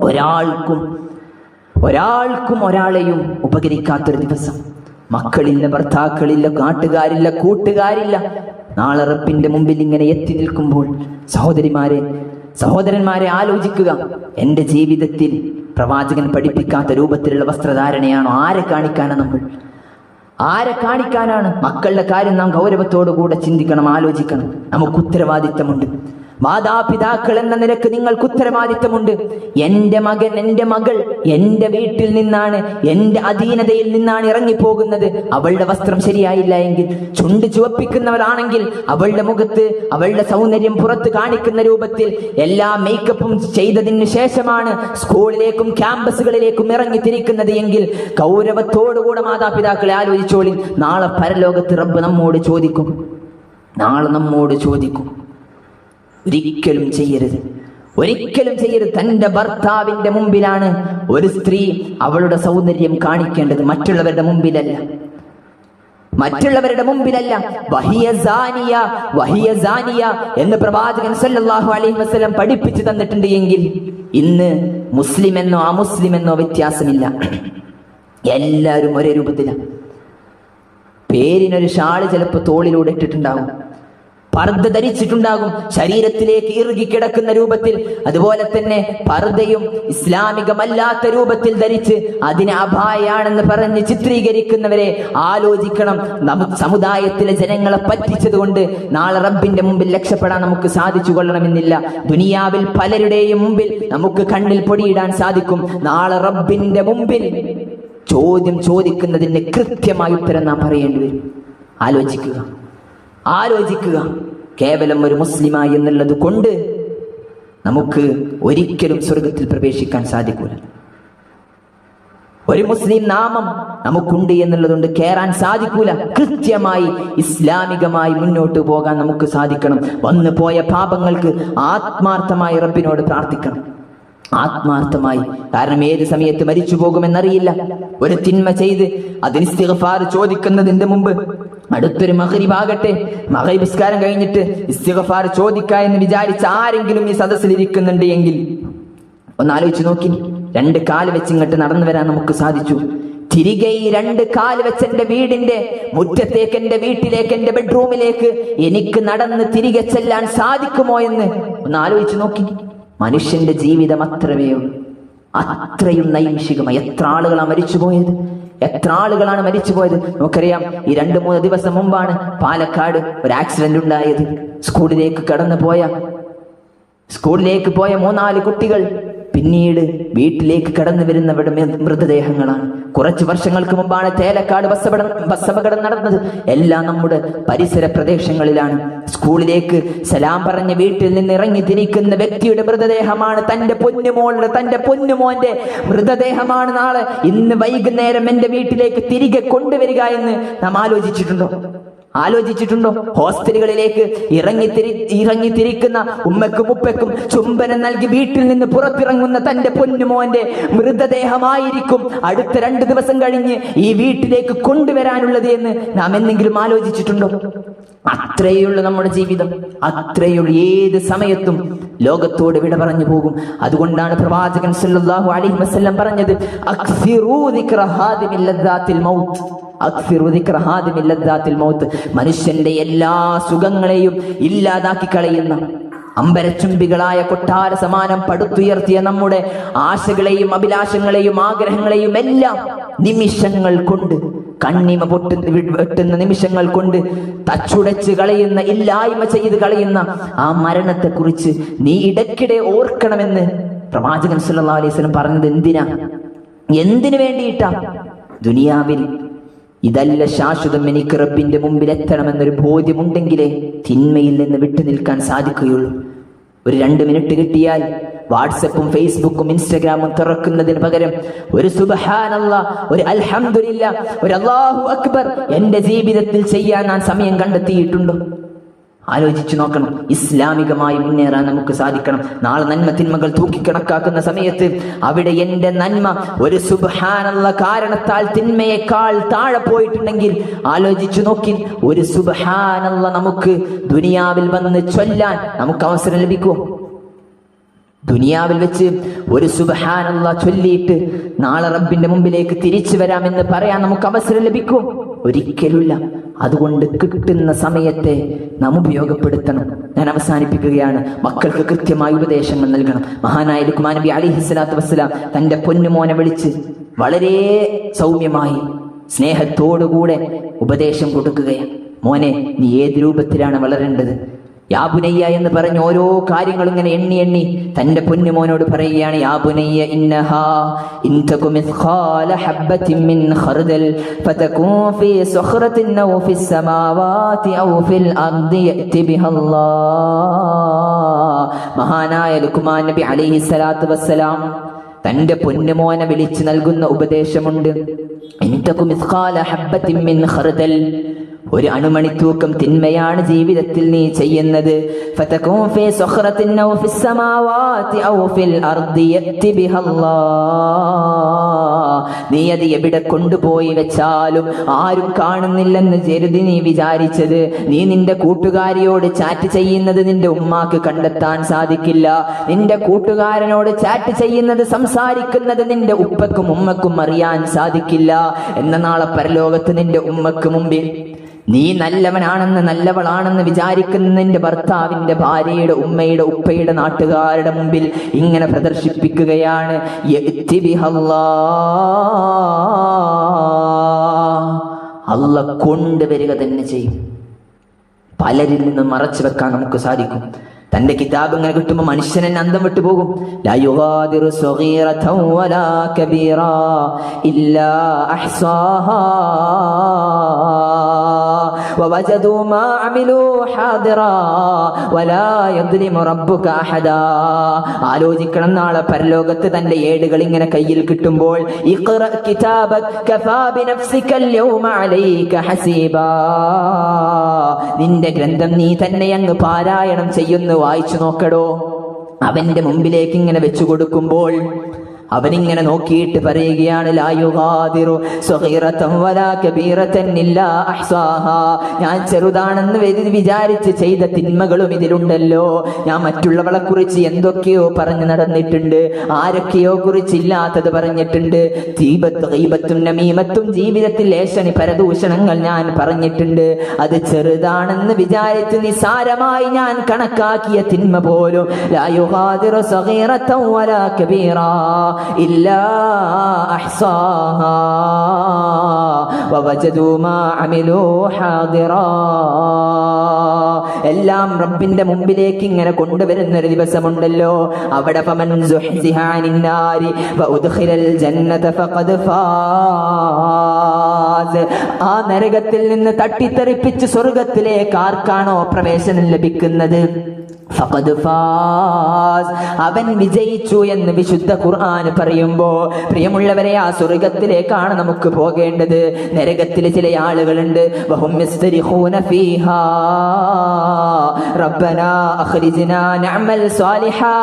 ഒരാൾക്കും ഒരാളെയും ഉപകരിക്കാത്തൊരു ദിവസം. മക്കളില്ല, ഭർത്താക്കളില്ല, നാട്ടുകാരില്ല, കൂട്ടുകാരില്ല. നാളെ റബ്ബിന്റെ മുമ്പിൽ ഇങ്ങനെ എത്തി നിൽക്കുമ്പോൾ സഹോദരന്മാരെ ആലോചിക്കുക. എന്റെ ജീവിതത്തിൽ പ്രവാചകൻ പഠിപ്പിക്കാത്ത രൂപത്തിലുള്ള വസ്ത്രധാരണയാണോ? ആരെ കാണിക്കാനാണ്? മക്കളുടെ കാര്യം നാം ഗൗരവത്തോടുകൂടെ ചിന്തിക്കണം, ആലോചിക്കണം. നമുക്ക് ഉത്തരവാദിത്തമുണ്ട്. മാതാപിതാക്കൾ എന്ന നിലക്ക് നിങ്ങൾക്ക് ഉത്തരവാദിത്തമുണ്ട്. എന്റെ മകൻ, എന്റെ മകൾ എന്റെ വീട്ടിൽ നിന്നാണ്, എന്റെ അധീനതയിൽ നിന്നാണ് ഇറങ്ങിപ്പോകുന്നത്. അവളുടെ വസ്ത്രം ശരിയായില്ല എങ്കിൽ, ചുണ്ട് ചുവപ്പിക്കുന്നവരാണെങ്കിൽ അവളുടെ മുഖത്ത് അവളുടെ സൗന്ദര്യം പുറത്ത് കാണിക്കുന്ന രൂപത്തിൽ എല്ലാ മേക്കപ്പും ചെയ്തതിന് ശേഷമാണ് സ്കൂളിലേക്കും ക്യാമ്പസുകളിലേക്കും ഇറങ്ങിത്തിരിക്കുന്നത് എങ്കിൽ ഗൗരവത്തോടുകൂടെ മാതാപിതാക്കളെ ആലോചിച്ചോളി. നാളെ പരലോകത്ത് റബ്ബ് നമ്മോട് ചോദിക്കും. ഒരിക്കലും ചെയ്യരുത്. തന്റെ ഭർത്താവിന്റെ മുമ്പിലാണ് ഒരു സ്ത്രീ അവളുടെ സൗന്ദര്യം കാണിക്കേണ്ടത്, മറ്റുള്ളവരുടെ മുമ്പിലല്ല. വഹിയ സാനിയ എന്ന് പ്രവാചകൻ സല്ലല്ലാഹു അലൈഹി വസല്ലം പഠിപ്പിച്ചു തന്നിട്ടുണ്ട് എങ്കിൽ ഇന്ന് മുസ്ലിമെന്നോ അമുസ്ലിമെന്നോ വ്യത്യാസമില്ല. എല്ലാവരും ഒരേ രൂപത്തിലാണ്. പേരിനൊരു ഷാള് ചിലപ്പോൾ തോളിലൂടെ ഇട്ടിട്ടുണ്ടാകും, പർദ്ദ ധരിച്ചിട്ടുണ്ടാകും, ശരീരത്തിലേക്ക് ഇറുകിക്കിടക്കുന്ന രൂപത്തിൽ. അതുപോലെ തന്നെ പർദ്ദയും ഇസ്ലാമികമല്ലാത്ത രൂപത്തിൽ ധരിച്ച് അതിനെ അഭായാണെന്ന് പറഞ്ഞ് ചിത്രീകരിക്കുന്നവരെ ആലോചിക്കണം. നമുക്ക് സമുദായത്തിലെ ജനങ്ങളെ പറ്റിച്ചത് കൊണ്ട് നാളെ റബ്ബിന്റെ മുമ്പിൽ രക്ഷപ്പെടാൻ നമുക്ക് സാധിച്ചു കൊള്ളണമെന്നില്ല. ദുനിയാവിൽ പലരുടെയും മുമ്പിൽ നമുക്ക് കണ്ണിൽ പൊടിയിടാൻ സാധിക്കും. നാളെ റബ്ബിന്റെ മുമ്പിൽ ചോദ്യം ചോദിക്കുന്നതിന് കൃത്യമായ ഉത്തരം നാം പറയേണ്ടി വരും. ആലോചിക്കുക. കേവലം ഒരു മുസ്ലിമായി എന്നുള്ളത് കൊണ്ട് നമുക്ക് ഒരിക്കലും സ്വർഗത്തിൽ പ്രവേശിക്കാൻ സാധിക്കൂല. ഒരു മുസ്ലിം നാമം നമുക്കുണ്ട് എന്നുള്ളതുകൊണ്ട് കയറാൻ സാധിക്കൂല. കൃത്യമായി ഇസ്ലാമികമായി മുന്നോട്ട് പോകാൻ നമുക്ക് സാധിക്കണം. വന്നു പോയ പാപങ്ങൾക്ക് ആത്മാർത്ഥമായി റബ്ബിനോട് പ്രാർത്ഥിക്കണം, ആത്മാർത്ഥമായി. കാരണം ഏത് സമയത്ത് മരിച്ചു പോകുമെന്നറിയില്ല. ഒരു തിന്മ ചെയ്ത് അതിന് ഇസ്തിഗ്ഫാർ ചോദിക്കുന്നതിന്റെ മുമ്പ് അടുത്തൊരു മഗ്രിബാകട്ടെ, മഗ്രിബ് നിസ്കാരം കഴിഞ്ഞിട്ട് ഇസ്തിഗ്ഫാർ ചോദിക്കുക എന്ന് വിചാരിച്ച് ആരെങ്കിലും ഈ സദസ്സിലിരിക്കുന്നുണ്ട് എങ്കിൽ ഒന്ന് ആലോചിച്ച് നോക്കി. 2 കാല് വെച്ച് ഇങ്ങോട്ട് നടന്നു വരാൻ നമുക്ക് സാധിച്ചു. തിരികെ ഈ 2 കാല് വെച്ച് എന്റെ വീടിന്റെ മുറ്റത്തേക്ക്, എന്റെ വീട്ടിലേക്ക്, എന്റെ ബെഡ്റൂമിലേക്ക് എനിക്ക് നടന്ന് തിരികെ ചെല്ലാൻ സാധിക്കുമോ എന്ന് ഒന്ന് ആലോചിച്ച് നോക്കി. മനുഷ്യന്റെ ജീവിതം അത്രയും നൈമിഷികമായി. എത്ര ആളുകളാണ് മരിച്ചുപോയത്? നമുക്കറിയാം, ഈ 2-3 ദിവസം മുമ്പാണ് പാലക്കാട് ഒരു ആക്സിഡന്റ് ഉണ്ടായത്. സ്കൂളിലേക്ക് പോയ 3-4 കുട്ടികൾ പിന്നീട് വീട്ടിലേക്ക് കടന്നു വരുന്നവരുടെ മൃതദേഹങ്ങളാണ്. കുറച്ച് വർഷങ്ങൾക്ക് മുമ്പാണ് തേലക്കാട് ബസ് അപകടം നടന്നത്. എല്ലാം നമ്മുടെ പരിസര പ്രദേശങ്ങളിലാണ്. സ്കൂളിലേക്ക് സലാം പറഞ്ഞ് വീട്ടിൽ നിന്ന് ഇറങ്ങി തിരിക്കുന്ന വ്യക്തിയുടെ മൃതദേഹമാണ്, തന്റെ പൊന്നുമോന്റെ മൃതദേഹമാണ് നാളെ ഇന്ന് വൈകുന്നേരം എന്റെ വീട്ടിലേക്ക് തിരികെ കൊണ്ടുവരിക എന്ന് നാം ആലോചിച്ചിട്ടുണ്ടോ? ഹോസ്റ്റലുകളിലേക്ക് ഇറങ്ങിത്തിരിക്കുന്ന ഉമ്മക്കും ഉപ്പക്കും ചുംബനം നൽകി വീട്ടിൽ നിന്ന് പുറത്തിറങ്ങുന്ന തന്റെ പൊന്നുമോന്റെ മൃതദേഹമായിരിക്കും അടുത്ത 2 ദിവസം കഴിഞ്ഞ് ഈ വീട്ടിലേക്ക് കൊണ്ടുവരാനുള്ളത് എന്ന് നാം എന്തെങ്കിലും ആലോചിച്ചിട്ടുണ്ടോ? അത്രയുള്ളൂ നമ്മുടെ ജീവിതം, അത്രയുള്ളൂ. ഏത് സമയത്തും ലോകത്തോട് വിട പറഞ്ഞു പോകും. അതുകൊണ്ടാണ് പ്രവാചകൻ സല്ലല്ലാഹു അലൈഹി വസല്ലം പറഞ്ഞത്, അക്സിറൂ ദിക്റ ഹാദിമിൽ ലദ്ദാത്തിൽ മൗത്ത്. മനുഷ്യന്റെ എല്ലാ സുഖങ്ങളെയും ഇല്ലാതാക്കി കളയുന്ന, അമ്പരച്ചുംബികളായ കൊട്ടാര സമാനം പടുത്തുയർത്തിയ നമ്മുടെ ആശകളെയും അഭിലാഷങ്ങളെയും ആഗ്രഹങ്ങളെയും എല്ലാം നിമിഷങ്ങൾ കൊണ്ട്, കണ്ണിമ വെട്ടുന്ന നിമിഷങ്ങൾ കൊണ്ട് തച്ചുടച്ച് കളയുന്ന, ഇല്ലായ്മ ചെയ്ത് കളയുന്ന ആ മരണത്തെക്കുറിച്ച് നീ ഇടയ്ക്കിടെ ഓർക്കണമെന്ന് പ്രവാചകൻ സല്ലല്ലാഹു അലൈഹി വസല്ലം പറഞ്ഞത് എന്തിനു വേണ്ടിയിട്ടാ? ദുനിയാവിൽ ഇതല്ല ശാശ്വതം, എനിക്ക് റബ്ബിന്റെ മുമ്പിൽ എത്തണമെന്നൊരു ബോധ്യമുണ്ടെങ്കിലേ തിന്മയിൽ നിന്ന് വിട്ടു നിൽക്കാൻ സാധിക്കുകയുള്ളൂ. ഒരു 2 മിനിറ്റ് കിട്ടിയാൽ വാട്സപ്പും ഫേസ്ബുക്കും ഇൻസ്റ്റഗ്രാമും തുറക്കുന്നതിന് പകരം ഒരു സുബ്ഹാനല്ലാഹ്, ഒരു അൽഹംദുലില്ലാഹ്, ഒരു അല്ലാഹു അക്ബർ എന്റെ ജീവിതത്തിൽ ചെയ്യാൻ ഞാൻ സമയം കണ്ടെത്തിയിട്ടുണ്ടോ? ആലോചിച്ചു നോക്കണം. ഇസ്ലാമികമായി മുന്നേറാൻ നമുക്ക് സാധിക്കണം. നാളെ നന്മ തിന്മകൾ തൂക്കിക്കണക്കാക്കുന്ന സമയത്ത് അവിടെ എന്റെ നന്മ ഒരു സുബ്ഹാനല്ലാഹ് കാരണത്താൽ തിന്മയേക്കാൾ താഴെ പോയിട്ടുണ്ടെങ്കിൽ ആലോചിച്ചു നോക്കി, ഒരു സുബ്ഹാനല്ലാഹ് നമുക്ക് ദുനിയാവിൽ വന്ന് ചൊല്ലാൻ നമുക്ക് അവസരം ലഭിക്കുമോ? ദുനിയാവിൽ വെച്ച് ഒരു സുബ്ഹാനല്ലാഹ് ചൊല്ലിയിട്ട് നാളെ റബ്ബിന്റെ മുമ്പിലേക്ക് തിരിച്ചു വരാമെന്ന് പറയാൻ നമുക്ക് അവസരം ലഭിക്കുമോ? ഒരിക്കലുമില്ല. അതുകൊണ്ട് കിട്ടുന്ന സമയത്തെ നാം ഉപയോഗപ്പെടുത്തണം. ഞാൻ അവസാനിപ്പിക്കുകയാണ്. മക്കൾക്ക് കൃത്യമായ ഉപദേശങ്ങൾ നൽകണം. മഹാനായ ലുഖ്മാൻ നബി അലൈഹിസ്സലാത്തു വസ്സലാം തന്റെ പൊന്നുമോനെ വിളിച്ച് വളരെ സൗമ്യമായി സ്നേഹത്തോടുകൂടെ ഉപദേശം കൊടുക്കുകയാണ്. മോനെ, നീ ഏത് രൂപത്തിലാണ് വളരേണ്ടത്? യാ ബുനയ്യ എന്ന് പറഞ്ഞ് ഓരോ കാര്യങ്ങളും ഇങ്ങനെ എണ്ണി തന്റെ പൊന്നുമോനോട് പറയുകയാണ്. യാ ബുനയ്യ ഇന്നഹാ ഇൻ തകു മിസ്ഖാല ഹബ്ബത്തിൻ മിൻ ഖർദൽ ഫതകൂൻ ഫീ സഖറത്തിൻ ഔ ഫിസ് സമാവാതി ഔ ഫിൽ അർദി യഅതി ബിഹല്ലാഹ്. മഹാനായ ലുഖ്മാൻ നബി അലൈഹിസ്സലാത്തു വസ്സലാം തന്റെ പൊന്നുമോനെ വിളിച്ചു നൽകുന്ന ഉപദേശമുണ്ട്. ഇൻ തകു മിസ്ഖാല ഹബ്ബത്തിൻ മിൻ ഖർദൽ, ഒരു അണുമണിത്തൂക്കം തിന്മയാണ് ജീവിതത്തിൽ നീ ചെയ്യുന്നത്, ഫതകൂൻ ഫീ സഖറത്തിൻ ഔ ഫിസ് സമാവാതി ഔ ഫിൽ അർദി യഅതി ബിഹല്ലാഹ്. നീ അത് എവിടെ കൊണ്ടുപോയി വെച്ചാലും ആരും കാണുന്നില്ലെന്ന് കരുതി നീ വിചാരിച്ചത്, നീ നിന്റെ കൂട്ടുകാരിയോട് ചാറ്റ് ചെയ്യുന്നത് നിന്റെ ഉമ്മാക്ക് കണ്ടെത്താൻ സാധിക്കില്ല. നിന്റെ കൂട്ടുകാരനോട് ചാറ്റ് ചെയ്യുന്നത്, സംസാരിക്കുന്നത് നിന്റെ ഉപ്പക്കും ഉമ്മക്കും അറിയാൻ സാധിക്കില്ല. എന്ന നാളെ പരലോകത്ത് നിന്റെ ഉമ്മക്ക് മുമ്പിൽ നീ നല്ലവനാണെന്ന് നല്ലവളാണെന്ന് വിചാരിക്കുന്ന നിന്റെ ഭർത്താവിന്റെ ഭാര്യയുടെ ഉമ്മയുടെ ഉപ്പയുടെ നാട്ടുകാരുടെ മുമ്പിൽ ഇങ്ങനെ പ്രദർശിപ്പിക്കുകയാണ്. അല്ലാഹ് കൊണ്ടുവരിക തന്നെ ചെയ്യും. പലരിൽ നിന്നും മറച്ചു വെക്കാൻ നമുക്ക് സാധിക്കും. തന്റെ കിതാബ് ഇങ്ങനെ കിട്ടുമ്പോൾ മനുഷ്യനെ അന്തം വിട്ടു പോകും. ലാ യുഗാദിറു സഗീറതൻ വലാ കബീറാ ഇല്ലാ അഹ്സാഹാ വവജദൂ മാ അമിലൂ ഹാദിറാ വലാ യദ്ലിമു റബ്ബുക അഹദാ. ആലോചിക്കണം, നാളെ പരലോകത്ത് തന്റെ ഏടുകൾ ഇങ്ങനെ കയ്യിൽ കിട്ടുമ്പോൾ ഇഖ്റ കിതാബക കഫാ ബിനഫ്സികൽ യൗമ അലൈക ഹസീബാ. നിന്റെ ഗ്രന്ഥം നീ തന്നെ അങ്ങ് പാരായണം ചെയ്യുന്നു, വായിച്ചു നോക്കടോ. അവന്റെ മുമ്പിലേക്ക് ഇങ്ങനെ വെച്ചു കൊടുക്കുമ്പോൾ അവനിങ്ങനെ നോക്കിയിട്ട് പറയുകയാണ്, ലാ യുഗാദിറു സഗീറതൻ വലാ കബീറതൻ ഇല്ലാ അഹ്സാഹാ. ഞാൻ ചെറുതാണെന്ന് വിചാരിച്ച് ചെയ്ത തിന്മകളും ഇതിലുണ്ടല്ലോ. ഞാൻ മറ്റുള്ളവളെ കുറിച്ച് എന്തൊക്കെയോ പറഞ്ഞു നടന്നിട്ടുണ്ട്, ആരൊക്കെയോ കുറിച്ച് ഇല്ലാത്തത് പറഞ്ഞിട്ടുണ്ട്. ഗീബത്തും നമീമത്തും ജീവിതത്തിൽ ഏഷണി പരദൂഷണങ്ങൾ ഞാൻ പറഞ്ഞിട്ടുണ്ട്. അത് ചെറുതാണെന്ന് വിചാരിച്ച് നിസാരമായി ഞാൻ കണക്കാക്കിയ തിന്മ പോലും ലാ യുഗാദിറു സഗീറതൻ വലാ കബീറാ ഇല്ലാ അഹ്സാഹാ വവജദൂ മാ അമിലൂ ഹാദിറാ. എല്ലാം റബ്ബിന്റെ മുമ്പിലേക്ക് ഇങ്ങനെ കൊണ്ടുവരുന്ന ഒരു ദിവസമുണ്ടല്ലോ. അവിടെ ഫമൻ സുഹ്സിഹ അനിൻ നാരി വഉദ്ഖിലൽ ജന്നത ഫഖദ് ഫാസ്. ആ നരകത്തിൽ നിന്ന് തട്ടിത്തെറിപ്പിച്ച് സ്വർഗ്ഗത്തിലേക്ക് ആർക്കാണോ പ്രവേശനം ലഭിക്കുന്നത്, ഫഖദ് ഫാസ്, അവൻ വിജയിച്ചു എന്ന് വിശുദ്ധ ഖുർആൻ പറയുമ്പോ പ്രിയമുള്ളവരെ, ആ സ്വർഗ്ഗത്തിലേക്കാണ് നമുക്ക് പോകേണ്ടത്. നരകത്തിലെ ചില ആളുകളുണ്ട്, വഹും യസ്തരിഖൂന ഫീഹാ റബ്ബനാ അഖ്രിജ്നാ നഅമൽ സ്വാലിഹാ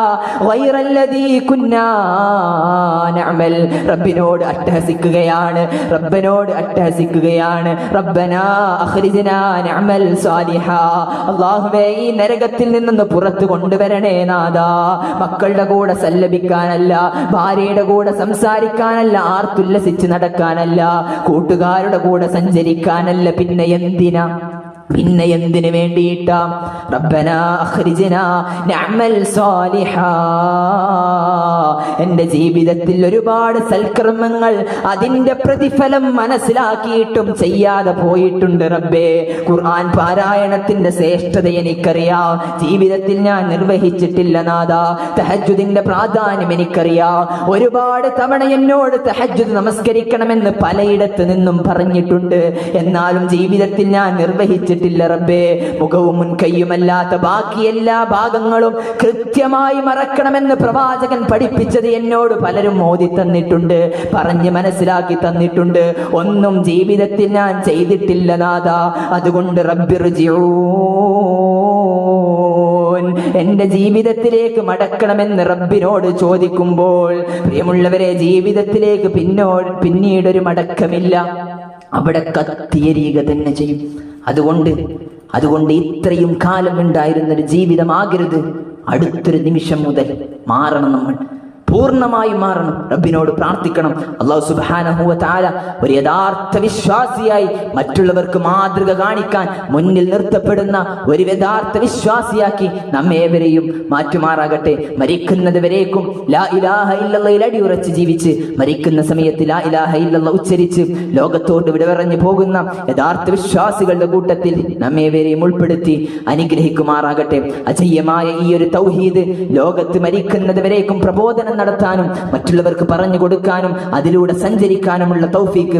ഗൈറല്ലദീ കുന്നാ നഅമൽ. റബ്ബിനോട് അട്ടഹസിക്കുകയാണ്, റബ്ബനാ അഖ്രിജ്നാ നഅമൽ സ്വാലിഹാ. അല്ലാഹുവേ, ഈ നരകത്തിൽ നിന്ന് പുറത്തു കൊണ്ടുവരണേ നാഥാ. മക്കളുടെ കൂടെ സല്ലപിക്കാനല്ല, ഭാര്യയുടെ കൂടെ സംസാരിക്കാനല്ല, ആർത്തുല്ലസിച്ച് നടക്കാനല്ല, കൂട്ടുകാരുടെ കൂടെ സഞ്ചരിക്കാനല്ല, പിന്നെ എന്തിനാ? പിന്നെ എന്തിനു വേണ്ടിയിട്ടാ? റബ്ബനാ അഖ്രിജ്നാ നഅമൽ സാലിഹാ. എന്റെ ജീവിതത്തിൽ ഒരുപാട് സൽക്കർമ്മങ്ങൾ അതിന്റെ പ്രതിഫലം മനസ്സിലാക്കിയിട്ടും ചെയ്യാതെ പോയിട്ടുണ്ട് റബ്ബേ. ഖുർആൻ പാരായണത്തിന്റെ ശ്രേഷ്ഠത എനിക്കറിയാം, ജീവിതത്തിൽ ഞാൻ നിർവഹിച്ചിട്ടില്ല നാഥാ. തഹജ്ജുദിന്റെ പ്രാധാന്യം എനിക്കറിയാം, ഒരുപാട് തവണ എന്നോട് തഹജ്ജുദ് നമസ്കരിക്കണമെന്ന് പലയിടത്ത് നിന്നും പറഞ്ഞിട്ടുണ്ട്. എന്നാലും ജീവിതത്തിൽ ഞാൻ നിർവഹിച്ചിട്ടില്ല റബ്ബേ. മുഖവും മുൻകൈയുമല്ലാത്ത ബാക്കി എല്ലാ ഭാഗങ്ങളും കൃത്യമായി മറക്കണമെന്ന് പ്രവാചകൻ പഠിപ്പിച്ചത് എന്നോട് പലരും ഓതി തന്നിട്ടുണ്ട്, പറഞ്ഞ് മനസ്സിലാക്കി തന്നിട്ടുണ്ട്. ഒന്നും ജീവിതത്തിൽ ഞാൻ ചെയ്തിട്ടില്ല നാഥാ. അതുകൊണ്ട് റബ്ബിർജിഊൻ, എന്റെ ജീവിതത്തിലേക്ക് മടക്കണമെന്ന് റബ്ബിനോട് ചോദിക്കുമ്പോൾ പ്രിയമുള്ളവരെ, ജീവിതത്തിലേക്ക് പിന്നീടൊരു മടക്കമില്ല, അവിടെ കത്തിയരിയുക തന്നെ ചെയ്യും. അതുകൊണ്ട് ഇത്രയും കാലം ഉണ്ടായിരുന്നൊരു ജീവിതമാകരുത്. അടുത്തൊരു നിമിഷം മുതൽ മാറണം, നമ്മൾ പൂർണ്ണമായും മാറണം. റബ്ബിനോട് പ്രാർത്ഥിക്കണം. അല്ലാഹു സുബ്ഹാനഹു വ തആല ഒരു യഥാർത്ഥ വിശ്വാസിയായി മറ്റുള്ളവർക്ക് മാതൃക കാണിക്കാൻ മുന്നിൽ നിർത്തപ്പെടുന്ന ഒരു യഥാർത്ഥ വിശ്വാസിയാക്കി നമ്മേവരെയും മാറ്റുമാറാകട്ടെ. മരിക്കുന്നത് വരേക്കും ലാ ഇലാഹ ഇല്ലല്ലാഹ് അടിയുറച്ച് ജീവിച്ച് മരിക്കുന്ന സമയത്ത് ലാ ഇലാഹ ഇല്ലല്ലാഹ് ഉച്ചരിച്ച് ലോകത്തോട് വിട പറഞ്ഞു പോകുന്ന യഥാർത്ഥ വിശ്വാസികളുടെ കൂട്ടത്തിൽ നമ്മേവരെയും ഉൾപ്പെടുത്തി അനുഗ്രഹിക്കുമാറാകട്ടെ. അജയ്യമായ ഈ ഒരു തൗഹീദ് ലോകത്ത് മരിക്കുന്നത് വരേക്കും പ്രബോധനം നടത്താനും മറ്റുള്ളവർക്ക് പറഞ്ഞു കൊടുക്കാനും അതിലൂടെ സഞ്ചരിക്കാനുമുള്ള തൗഫീക്ക്